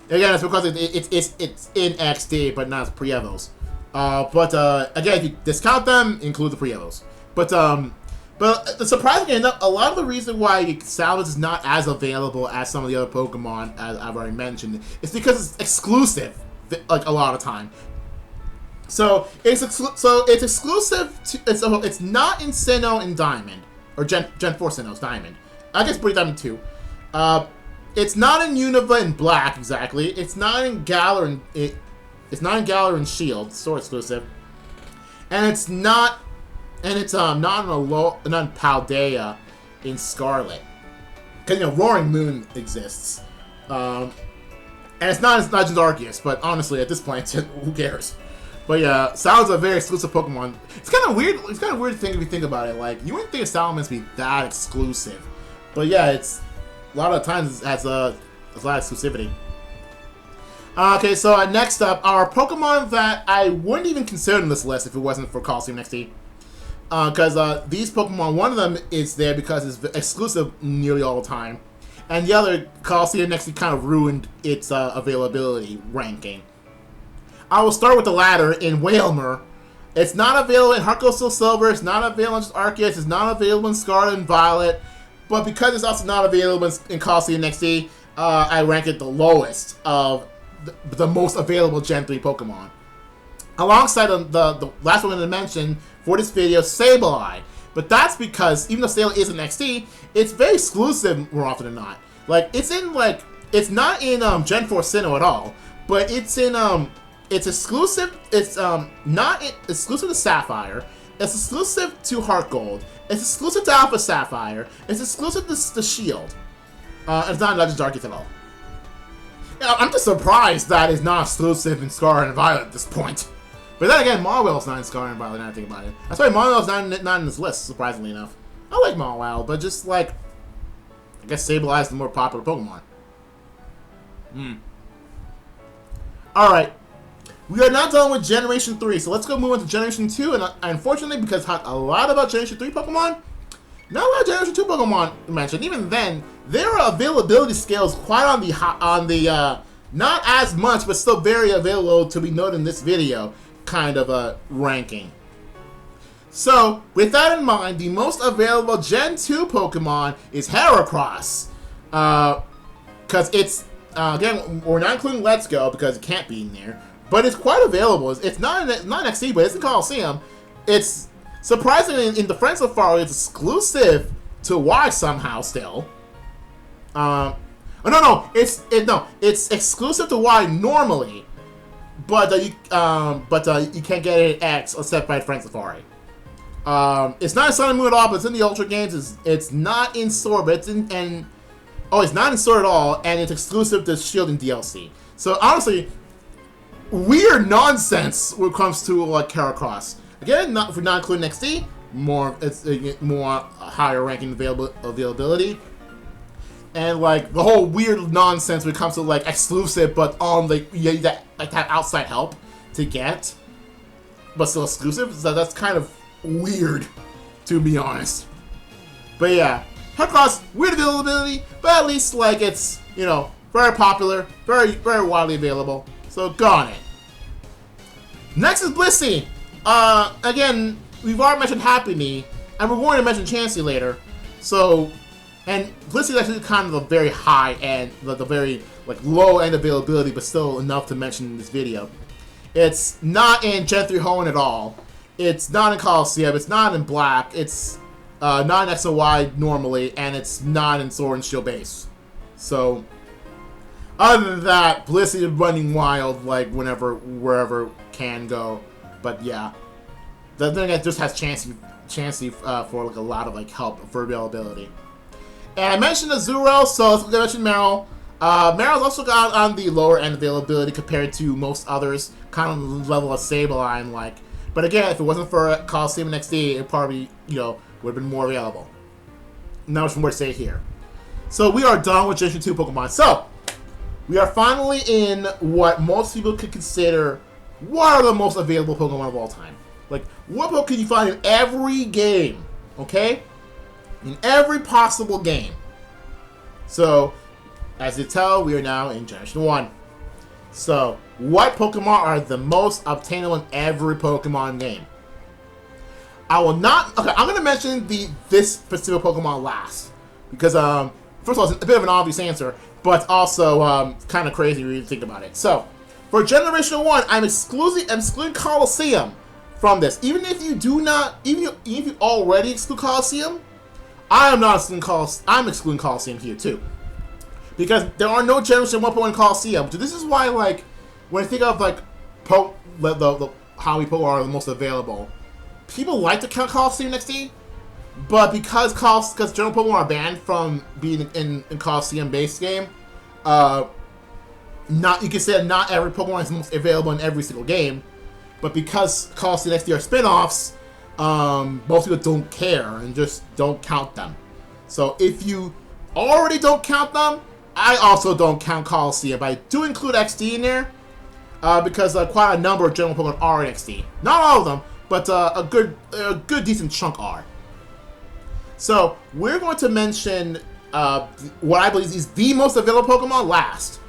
again, it's because it's in XD, but not as pre-evos. Again, if you discount them, include the pre-evos. But surprisingly enough, a lot of the reason why Salamence is not as available as some of the other Pokemon, as I've already mentioned, is because it's exclusive, like a lot of time. So it's exclusive to it's not in Sinnoh and Diamond, or Gen 4 Sinnoh's Diamond. I guess Breathe Diamond 2. It's not in Unova and Black exactly. It's not in Galar and Shield, Sword exclusive, and it's not. And it's not in Paldea in Scarlet. Because, Roaring Moon exists. And it's not as Legends Arceus, but honestly, at this point, who cares? But yeah, Salamence a very exclusive Pokemon. It's kind of weird. It's kind of weird thing if you think about it. Like, you wouldn't think Salamence be that exclusive, but yeah, it's a lot of times it has a lot of exclusivity. Okay, so next up, our Pokemon that I wouldn't even consider in this list if it wasn't for Coliseum XD. Because these Pokemon, one of them is there because it's exclusive nearly all the time, and the other, Coliseum XD, kind of ruined its availability ranking. I will start with the latter in Wailmer. It's not available in Heart Gold Soul Silver, it's not available in Arceus, it's not available in Scarlet and Violet, but because it's also not available in Coliseum XD, I rank it the lowest of the most available Gen 3 Pokemon. Alongside the last one to mention for this video, Sableye. But that's because, even though Sableye is an XD, it's very exclusive more often than not. Like, it's not in Gen 4 Sinnoh at all, but it's in, it's exclusive, it's not exclusive to Sapphire, it's exclusive to Heart Gold, it's exclusive to Alpha Sapphire, it's exclusive to Shield. It's not in Legends Arceus at all. I'm just surprised that it's not exclusive in Scarlet and Violet at this point. But then again, Mawil's not in Scarlet and Violet, now I think about it. That's why Mawil's not in this list, surprisingly enough. I like Mawile, but just like, I guess Sableye is the more popular Pokemon. Alright. We are not done with Generation 3, so let's go move on to Generation 2, and unfortunately, because I talked a lot about Generation 3 Pokemon, not a lot of Generation 2 Pokemon mentioned. Even then, their availability scale is quite on the not as much, but still very available to be noted in this video, kind of a ranking. So, with that in mind, the most available Gen 2 Pokemon is Heracross. Because it's, again, we're not including Let's Go, because it can't be in there. But it's quite available. It's not an XD, but it's in Coliseum. It's surprisingly in the Friends of Far, it's exclusive to Y somehow still. It's exclusive to Y normally, but you can't get it at X except by Friends Safari. It's not in Sun and Moon at all, but it's in the Ultra games. It's not in Sword, but it's it's not in Sword at all, and it's exclusive to Shield and DLC. So honestly, weird nonsense when it comes to like Heracross. Again, if we're not including XD, it's more higher ranking availability, and like the whole weird nonsense when it comes to like exclusive, but on like that have outside help to get, but still exclusive. So that's kind of weird, to be honest. But yeah, Heracross, weird availability, but at least like it's very popular, very widely available. So go on it. Next is Blissey. Again, we've already mentioned Happy Knee, and we're going to mention Chansey later. So, and Blissey is actually kind of a very high end, the very like low end availability, but still enough to mention in this video. It's not in Gen 3 Hoenn at all. It's not in Coliseum. It's not in Black. It's not in X and Y normally, and it's not in Sword and Shield base. So, other than that, Blissey is running wild, like wherever can go. But yeah, the thing it just has Chansey for like a lot of like help for availability. And I mentioned Azuro, so let's mention Meryl. Meryl's also got on the lower end availability compared to most others, kind of the level of Sableye and like. But again, if it wasn't for Coliseum and XD, it probably would have been more available. Not much more to say here. So we are done with Generation 2 Pokemon. So we are finally in what most people could consider what are the most available Pokemon of all time. Like, what Pokemon can you find in every game, okay? In every possible game. So, as you tell, we are now in Generation 1. So, what Pokemon are the most obtainable in every Pokemon game? I will not... Okay, I'm going to mention this specific Pokemon last. Because, first of all, it's a bit of an obvious answer, but also kind of crazy when you think about it. So, for Generation 1, I'm excluding Coliseum from this. Even if you do not, even if you already exclude Coliseum, I am not excluding Coliseum. I'm excluding Coliseum here too, because there are no Generation 1 Pokemon in Coliseum. So this is why, like, when I think of like how many Pokemon are the most available, people like to count Coliseum XD, but because General Pokemon are banned from being in Coliseum base game, not, you can say that not every Pokemon is most available in every single game, but because Coliseum XD are spin-offs, most people don't care and just don't count them. So if you already don't count them, I also don't count Coliseum, but I do include XD in there, because quite a number of general Pokemon are in XD. Not all of them, but a good decent chunk are. So we're going to mention what I believe is the most available Pokemon last.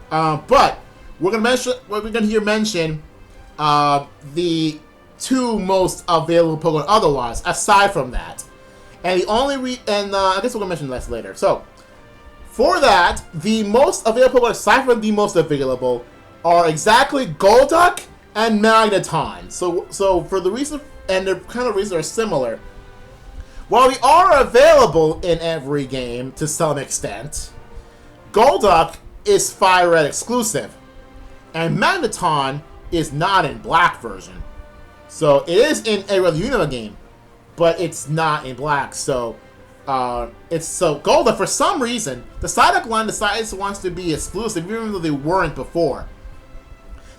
But we're gonna mention the two most available Pokemon otherwise, aside from that. And the only I guess we're gonna mention this later. So for that, the most available Pokemon aside from the most available are exactly Golduck and Magneton. So for the reason, and the kind of reasons are similar. While they are available in every game to some extent, Golduck is Fire Red exclusive, and Magneton is not in Black version. So it is in a regular Unova game, but it's not in Black. So Golduck, for some reason, the Psyduck line decides it wants to be exclusive, even though they weren't before.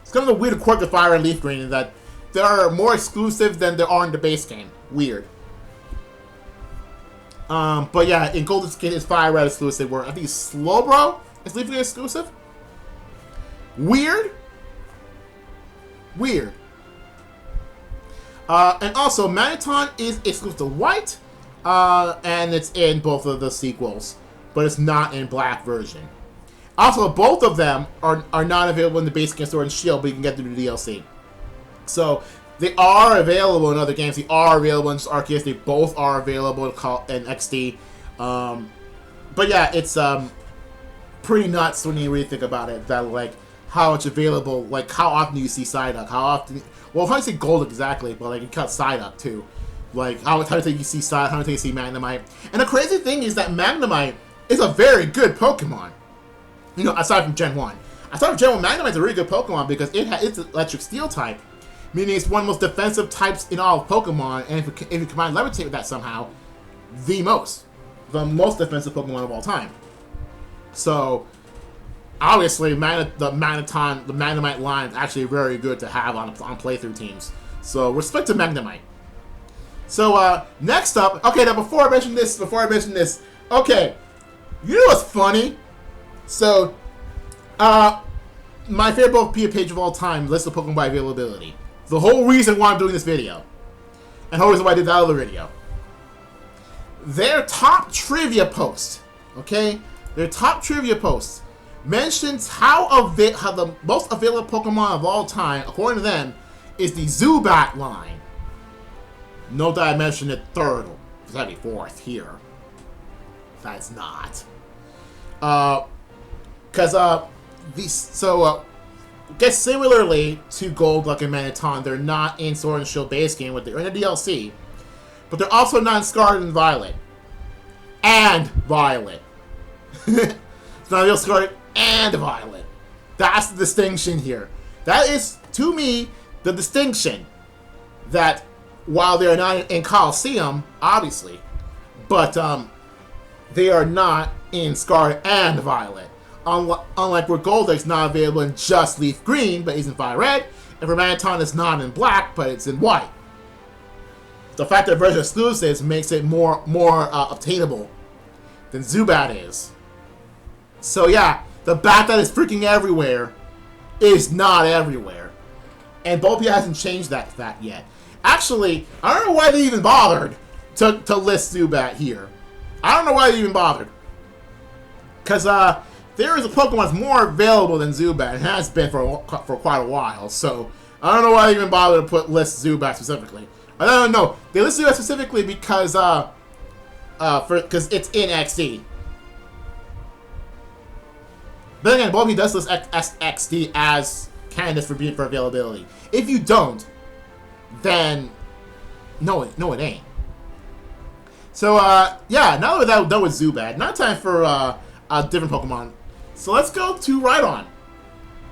It's kind of a weird quirk of Fire Red Leaf Green in that there are more exclusives than there are in the base game. Weird. But yeah, in Golden's case, it's Fire Red exclusive, where I think Slowbro is Leaf Green exclusive. Weird. And also, Magneton is exclusive to White, and it's in both of the sequels, but it's not in Black version. Also, both of them are not available in the base game store and Shield, but you can get through the DLC. So they are available in other games. They are available in Arceus. They both are available in XD. But yeah, it's pretty nuts when you really think about it. That like how much available, like how often do you see Psyduck? How often? Well, how do you see Golduck exactly? But like you cut Psyduck too. Like how do you see Psyduck? How do you see Magnemite? And the crazy thing is that Magnemite is a very good Pokemon. You know, aside from Gen 1. Aside from Gen 1, Magnemite's a really good Pokemon because it's an Electric Steel type. Meaning it's one of the most defensive types in all of Pokemon, and if you combine Levitate with that somehow, the most defensive Pokemon of all time. So, obviously, the Magnemite line is actually very good to have on playthrough teams. So, respect to Magnemite. So, next up, okay, now before I mention this, okay, you know what's funny? So, my favorite page of all time lists the Pokemon by availability. The whole reason why I'm doing this video. And the whole reason why I did that other video. Their top trivia post, okay? Their top trivia post mentions how the most available Pokemon of all time, according to them, is the Zubat line. Note that I mentioned it third. It's gotta be fourth here. That's not. Guess similarly to Golduck and Magneton, they're not in Sword and Shield base game, they're in the DLC, but they're also not in Scarlet and Violet. And Violet. It's not real Scarlet and Violet. That's the distinction here. That is, to me, the distinction. That while they're not in Coliseum, obviously, but they are not in Scarlet and Violet. Unlike where Golduck's not available in just Leaf Green, but is in Fire Red, and for Magneton it's not in Black, but it's in White. The fact that version exclusives makes it more obtainable than Zubat is. So yeah, the fact that it's freaking everywhere is not everywhere. And Bulpia hasn't changed that fact yet. Actually, I don't know why they even bothered to list Zubat here. I don't know why they even bothered. Because, there is a Pokemon that's more available than Zubat, and has been for quite a while, so I don't know why they even bother to list Zubat specifically. I don't know. They list Zubat specifically because it's in XD. But again, Bulpy does list XD as candidates for availability. If you don't, then no, it ain't. So yeah, now that we're done with Zubat, now time for a different Pokemon. So let's go to Rhydon.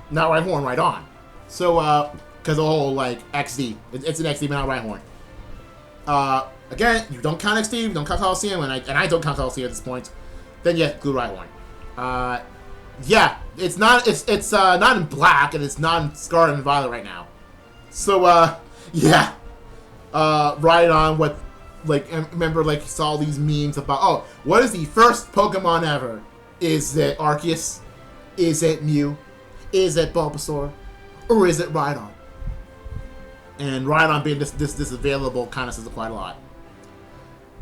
Not Rhyhorn, Rhydon. So, because the whole, like, XD. It's an XD, but not Rhyhorn. Again, you don't count XD, you don't count Coliseum, and I don't count Coliseum at this point. Then, yeah, include Rhyhorn. yeah, it's not not in black, and it's not in Scarlet and Violet right now. So yeah, right on what, like, remember, like, you saw these memes about, oh, what is the first Pokemon ever? Is it Arceus? Is it Mew? Is it Bulbasaur? Or is it Rhydon? And Rhydon being this available kind of says quite a lot.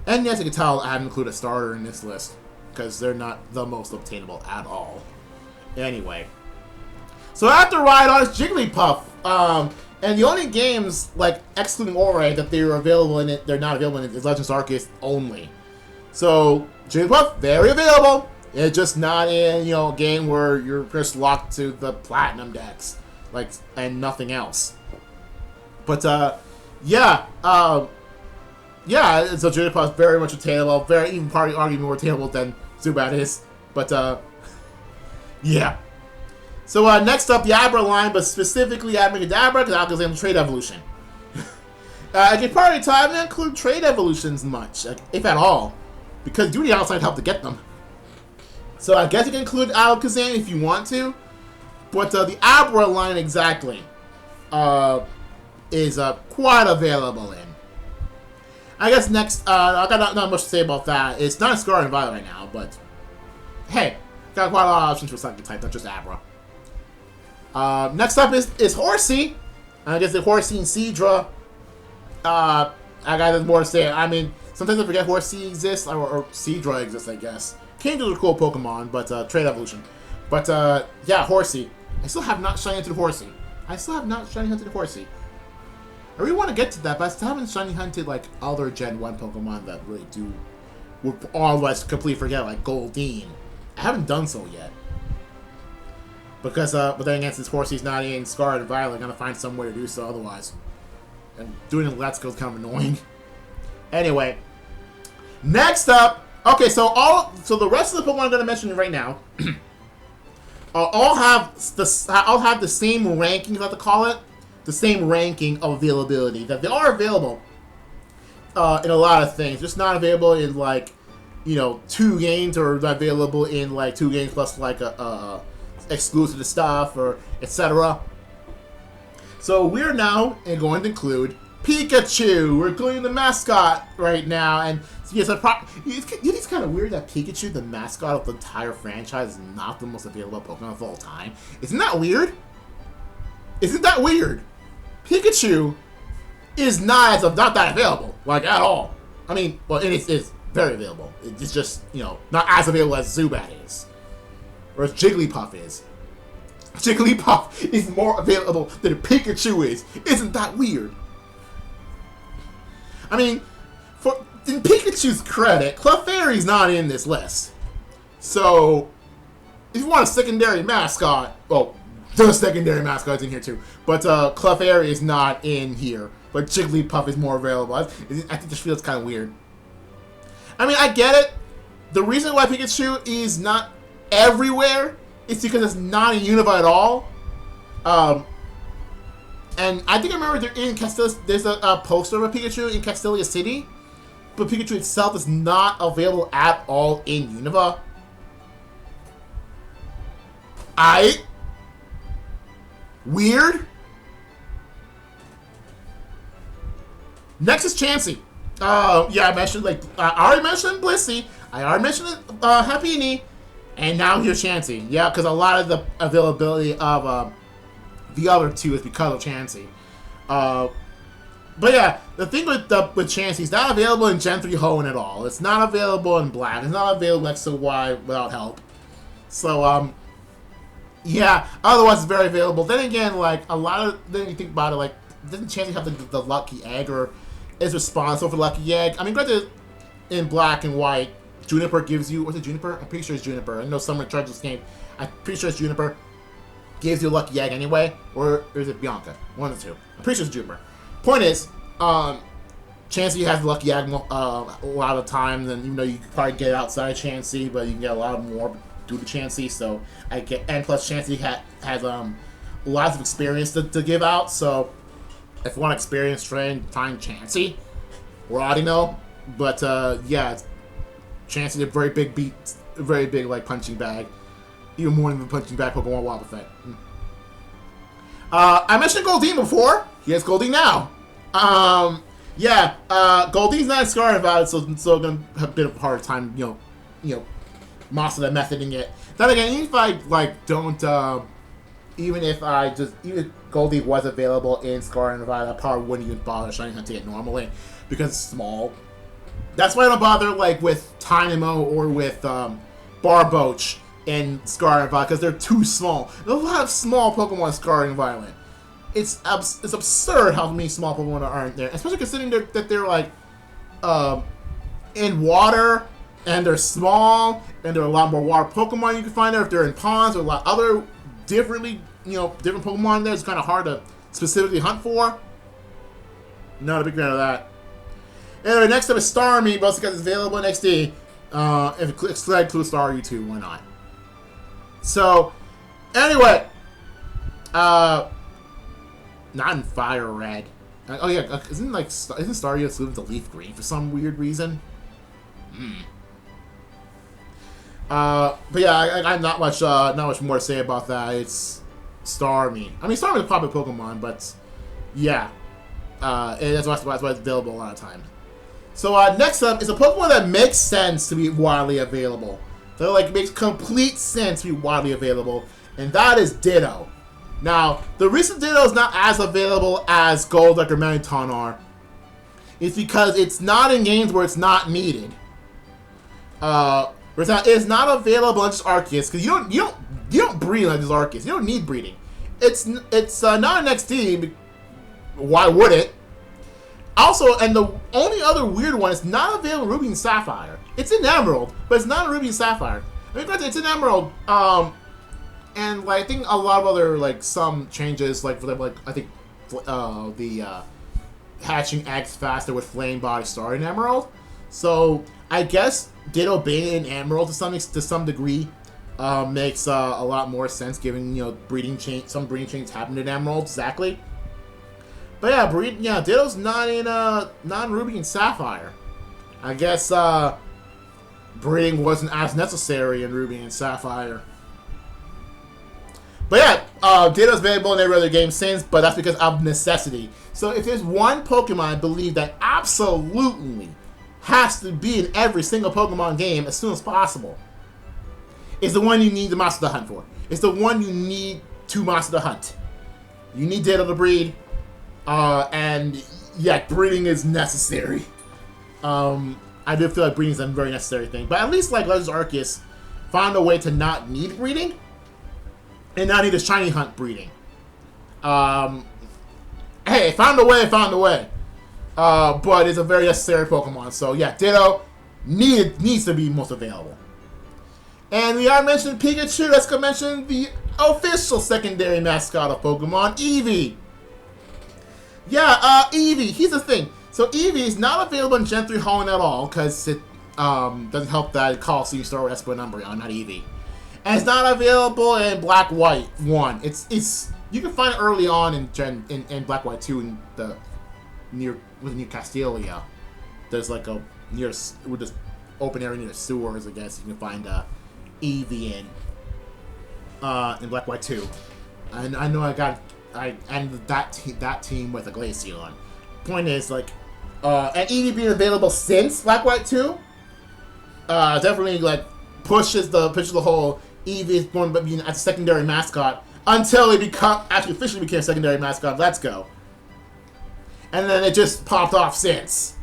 And yes, you can tell I haven't included a starter in this list, because they're not the most obtainable at all. Anyway. So after Rhydon, it's Jigglypuff. And the only games, like, excluding Ori, that they're available in it, they're not available in it, is Legends Arceus only. So, Jigglypuff, very available. It's just not in, you know, a game where you're just locked to the Platinum decks, like, and nothing else. But, yeah, yeah, so Jigglypuff is very much attainable, even probably arguably more attainable than Zubat is. But, yeah. So, next up, the Abra line, but specifically Abracadabra, because Alakazam Trade Evolution. I can probably tell I haven't included Trade Evolutions much, like, if at all, because you do need outside help to get them. So I guess you can include Alakazam if you want to, but the Abra line exactly is quite available in. I guess next, I got not much to say about that. It's not a Scarlet and Violet right now, but hey, got quite a lot of options for Psychic type, not just Abra. Next up is Horsey. I guess the Horsey and Seadra. I got more to say. I mean, sometimes I forget Horsey exists, or Seadra exists, I guess. Kangaskhan's a cool Pokemon, but Trade Evolution. But yeah, Horsey. I still have not shiny hunted Horsey. I really want to get to that, but I still haven't shiny hunted like other Gen 1 Pokemon that really do, would all of us completely forget, like Goldeen. I haven't done so yet. Because, but then again, since Horsey's not in Scarlet and Violet, I'm gonna find some way to do so otherwise. And doing it in Let's Go is kind of annoying. Anyway, next up, okay, so the rest of the Pokemon I'm gonna mention right now, all have the same ranking, if I have to call it, the same ranking of availability. That they are available in a lot of things, just not available in like, you know, 2 games, or not available in like 2 games plus like a exclusive stuff, or etc. So we're now going to include Pikachu. We're including the mascot right now, and yes, it's kind of weird that Pikachu, the mascot of the entire franchise, is not the most available Pokemon of all time. Isn't that weird? Isn't that weird? Pikachu is not that available, like, at all. I mean, well, it is very available. It's just, you know, not as available as Zubat is, or as Jigglypuff is. Jigglypuff is more available than Pikachu is. Isn't that weird? I mean, in Pikachu's credit, Clefairy's not in this list. So, if you want a secondary mascot, well, the secondary mascot's in here too, but Clefairy is not in here. But Jigglypuff is more available. I think this feels kind of weird. I mean, I get it. The reason why Pikachu is not everywhere is because it's not in Unova at all. And I think I remember in Castelia, there's a poster of a Pikachu in Castelia City, but Pikachu itself is not available at all in Unova. Weird. Next is Chansey. Yeah, I mentioned, like, I already mentioned Blissey, I already mentioned Happiny, and now here's Chansey. Yeah, because a lot of the availability of the other two is because of Chansey. But yeah, the thing with Chansey, it's not available in Gen 3 Hoenn at all. It's not available in Black. It's not available X and Y without help. So, yeah, otherwise it's very available. Then again, like, then you think about it, like, doesn't Chansey have the Lucky Egg, or is responsible for Lucky Egg? I mean, granted, in Black and White, Juniper gives you, was it Juniper? I'm pretty sure it's Juniper. I know someone charged this game. I'm pretty sure it's Juniper. Gives you a Lucky Egg anyway, or is it Bianca? One of the two. I'm pretty sure it's Juniper. Point is, Chansey has the Lucky Egg a lot of times, and even though you could probably get it outside Chansey, but you can get a lot more due to Chansey. So and plus Chansey has lots of experience to give out. So if you want experience, find Chansey or Audino. But yeah, Chansey is a very big like punching bag. Even more than the punching back Pokemon Wild effect. I mentioned Goldeen before. Here's Goldeen now. Yeah, Goldeen's not Scar and Violet, so gonna have a bit of a hard time, you know, master that methoding it. Then again, even if I like don't, even if Goldeen was available in Scar and Violet, I probably wouldn't even bother shiny hunting it normally because it's small. That's why I don't bother like with Tynamo or with Barboach in Scar and Violet because they're too small. There's a lot of small Pokemon in Scar and Violet. It's absurd how many small Pokemon aren't there, especially considering that they're like in water and they're small and there are a lot more water Pokemon you can find there. If they're in ponds or a lot other different Pokemon there, it's kind of hard to specifically hunt for. Not a big fan of that. Anyway, next up is Starmie, but also because it's available in XD. If it clicks include Star U2, why not? So, anyway, not in Fire Red. Oh yeah, isn't Star U moving to Leaf Green for some weird reason? But yeah, I'm not much more to say about that. It's Starmie. I mean, Starmie is a popular Pokemon, but yeah, and that's why it's available a lot of times. So next up is a Pokemon that makes sense to be widely available. That like makes complete sense to be widely available, and that is Ditto. Now, the reason Ditto is not as available as Golduck or Magneton are is because it's not in games where it's not needed. It's not available on just Arceus because you don't breed on just Arceus. You don't need breeding. It's not an XD. Why would it? Also, and the only other weird one is not available in Ruby and Sapphire. It's in Emerald, but it's not in Ruby and Sapphire. I mean, it's in Emerald. And like I think a lot of other like some changes like for them like I think the hatching eggs faster with Flame Body Star in Emerald. So I guess Ditto being in Emerald to some degree makes a lot more sense given some breeding changes happened in Emerald exactly. But yeah, Ditto's not in Ruby and Sapphire. I guess breeding wasn't as necessary in Ruby and Sapphire. But yeah, Ditto's available in every other game since, but that's because of necessity. So if there's one Pokemon I believe that absolutely has to be in every single Pokemon game as soon as possible, it's the one you need to master the hunt for. It's the one you need to master the hunt. You need Ditto to breed, and yeah, breeding is necessary. I do feel like breeding is a very necessary thing, but at least like Legends Arceus found a way to not need breeding. And not need a shiny hunt breeding. Hey, found a way. But it's a very necessary Pokemon. So yeah, Ditto needs to be most available. And we already mentioned Pikachu. Let's go mention the official secondary mascot of Pokemon, Eevee. Yeah, Eevee. Here's the thing. So Eevee is not available in Gen 3 Hoenn at all because it doesn't help that it calls you start with Espeon and Umbreon, not Eevee. And it's not available in Black White 1. It's you can find it early on in Black White 2 in the near Castelia. There's like a with this open area near the sewers, I guess you can find Eevee in Black White 2. And I know I ended that team with a Glaceon. Point is like and Eevee being available since Black White 2 definitely like pushes the whole Eevee is born being as a secondary mascot until it actually officially became a secondary mascot. Let's go. And then it just popped off since.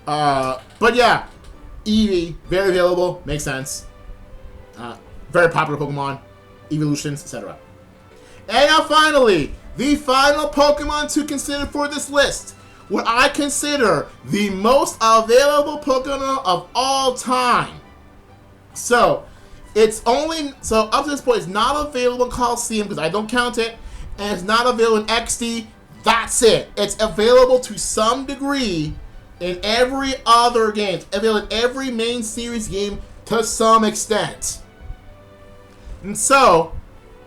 But yeah, Eevee, very available, makes sense. Very popular Pokemon, evolutions, etc. And now finally, the final Pokemon to consider for this list. What I consider the most available Pokemon of all time. So up to this point, it's not available in Coliseum because I don't count it, and it's not available in XD. That's it. It's available to some degree in every other game. It's available in every main series game to some extent. And so,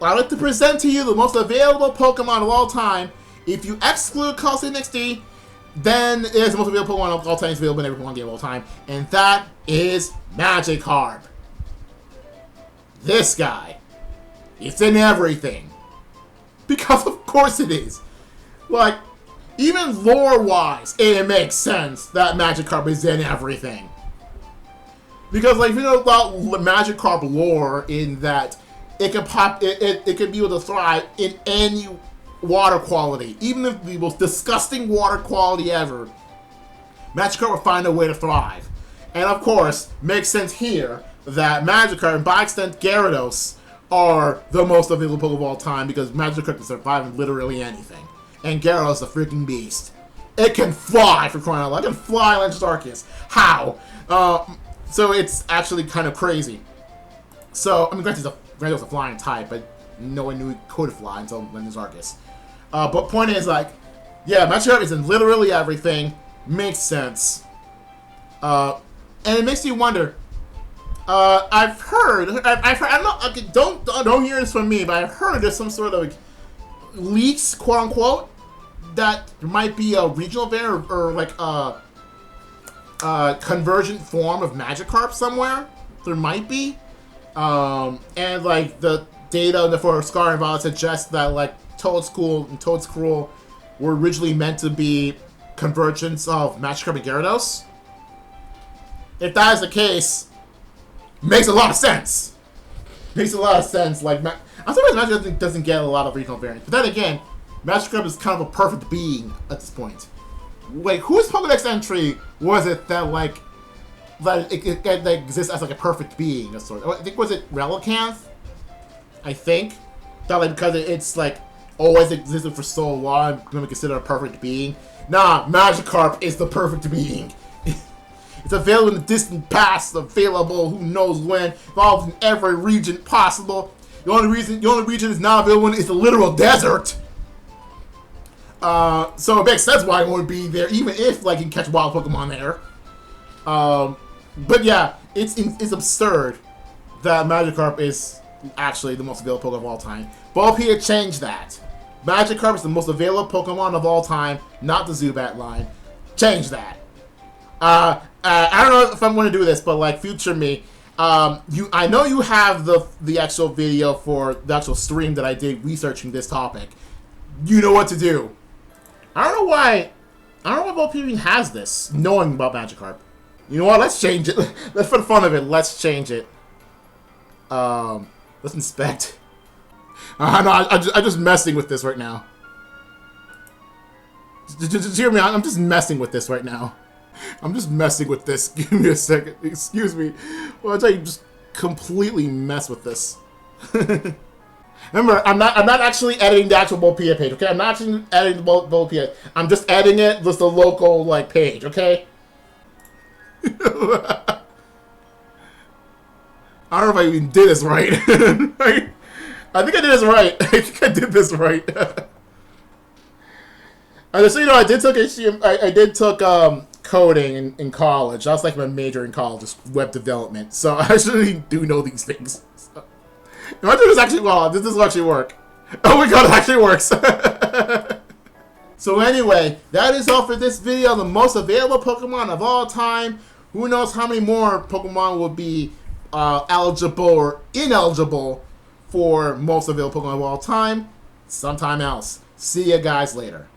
I'd like to present to you the most available Pokemon of all time. If you exclude Coliseum XD, then it is the most available Pokemon of all time. It's available in every Pokemon game of all time, and that is Magikarp. This guy, it's in everything. Because of course it is. Like, even lore-wise, it makes sense that Magikarp is in everything. Because, like, if you know about Magikarp lore, in that it can it can be able to thrive in any water quality, even if the most disgusting water quality ever, Magikarp will find a way to thrive. And of course, makes sense here that Magikarp and by extent Gyarados are the most available Pokemon of all time because Magikarp can survive in literally anything. And Gyarados is a freaking beast. It can fly, for crying out loud. It can fly like Arceus. How? So it's actually kind of crazy. So, I mean, granted, Gyarados is a flying type, but no one knew he could fly until Arceus. But point is, like, yeah, Magikarp is in literally everything. Makes sense. And it makes you wonder. I've heard. I'm not. Okay, don't hear this from me, but I've heard there's some sort of like, leaks, quote unquote, that there might be a regional variant or like a convergent form of Magikarp somewhere. There might be. And like the data for Scar and Violet suggests that like Toadscool and Toadscruel were originally meant to be convergence of Magikarp and Gyarados. If that is the case, makes a lot of sense. Makes a lot of sense. Like, I'm surprised Magikarp doesn't get a lot of regional variants. But then again, Magikarp is kind of a perfect being at this point. Wait, whose Pokedex entry was it that like that it exists as like a perfect being of sort? I think was it Relicanth? I think that like because it's like always existed for so long, I'm gonna consider a perfect being. Nah, Magikarp is the perfect being. It's available in the distant past, available who knows when, involved in every region possible. The only region it's not available in is the literal desert. So it makes sense why it won't be there, even if like you can catch wild Pokemon there. But yeah, it's absurd that Magikarp is actually the most available Pokemon of all time. Bulbapedia changed that. Magikarp is the most available Pokemon of all time, not the Zubat line. Change that. I don't know if I'm going to do this, but like future me, I know you have the actual video for the actual stream that I did researching this topic. You know what to do. I don't know why Bulbapedia even has this, knowing about Magikarp. You know what? Let's change it. Let's, for the fun of it, let's change it. Let's inspect. No, I'm just messing with this right now. Just hear me. I'm just messing with this right now. I'm just messing with this. Give me a second. Excuse me. Well, I'll tell you, just completely mess with this. Remember, I'm not actually editing the actual Bulbapedia page, okay? I'm not actually editing the Bulbapedia. I'm just editing it with the local like page, okay? I don't know if I even did this right. I think I did this right. I think I did this right. Just so you know, I did took coding in college. That was like my major in college, just web development. So I actually do know these things. So, imagine this actually, well, this will actually work. Oh my god, it actually works. So anyway, that is all for this video. The most available Pokemon of all time. Who knows how many more Pokemon will be eligible or ineligible for most available Pokemon of all time. Sometime else. See you guys later.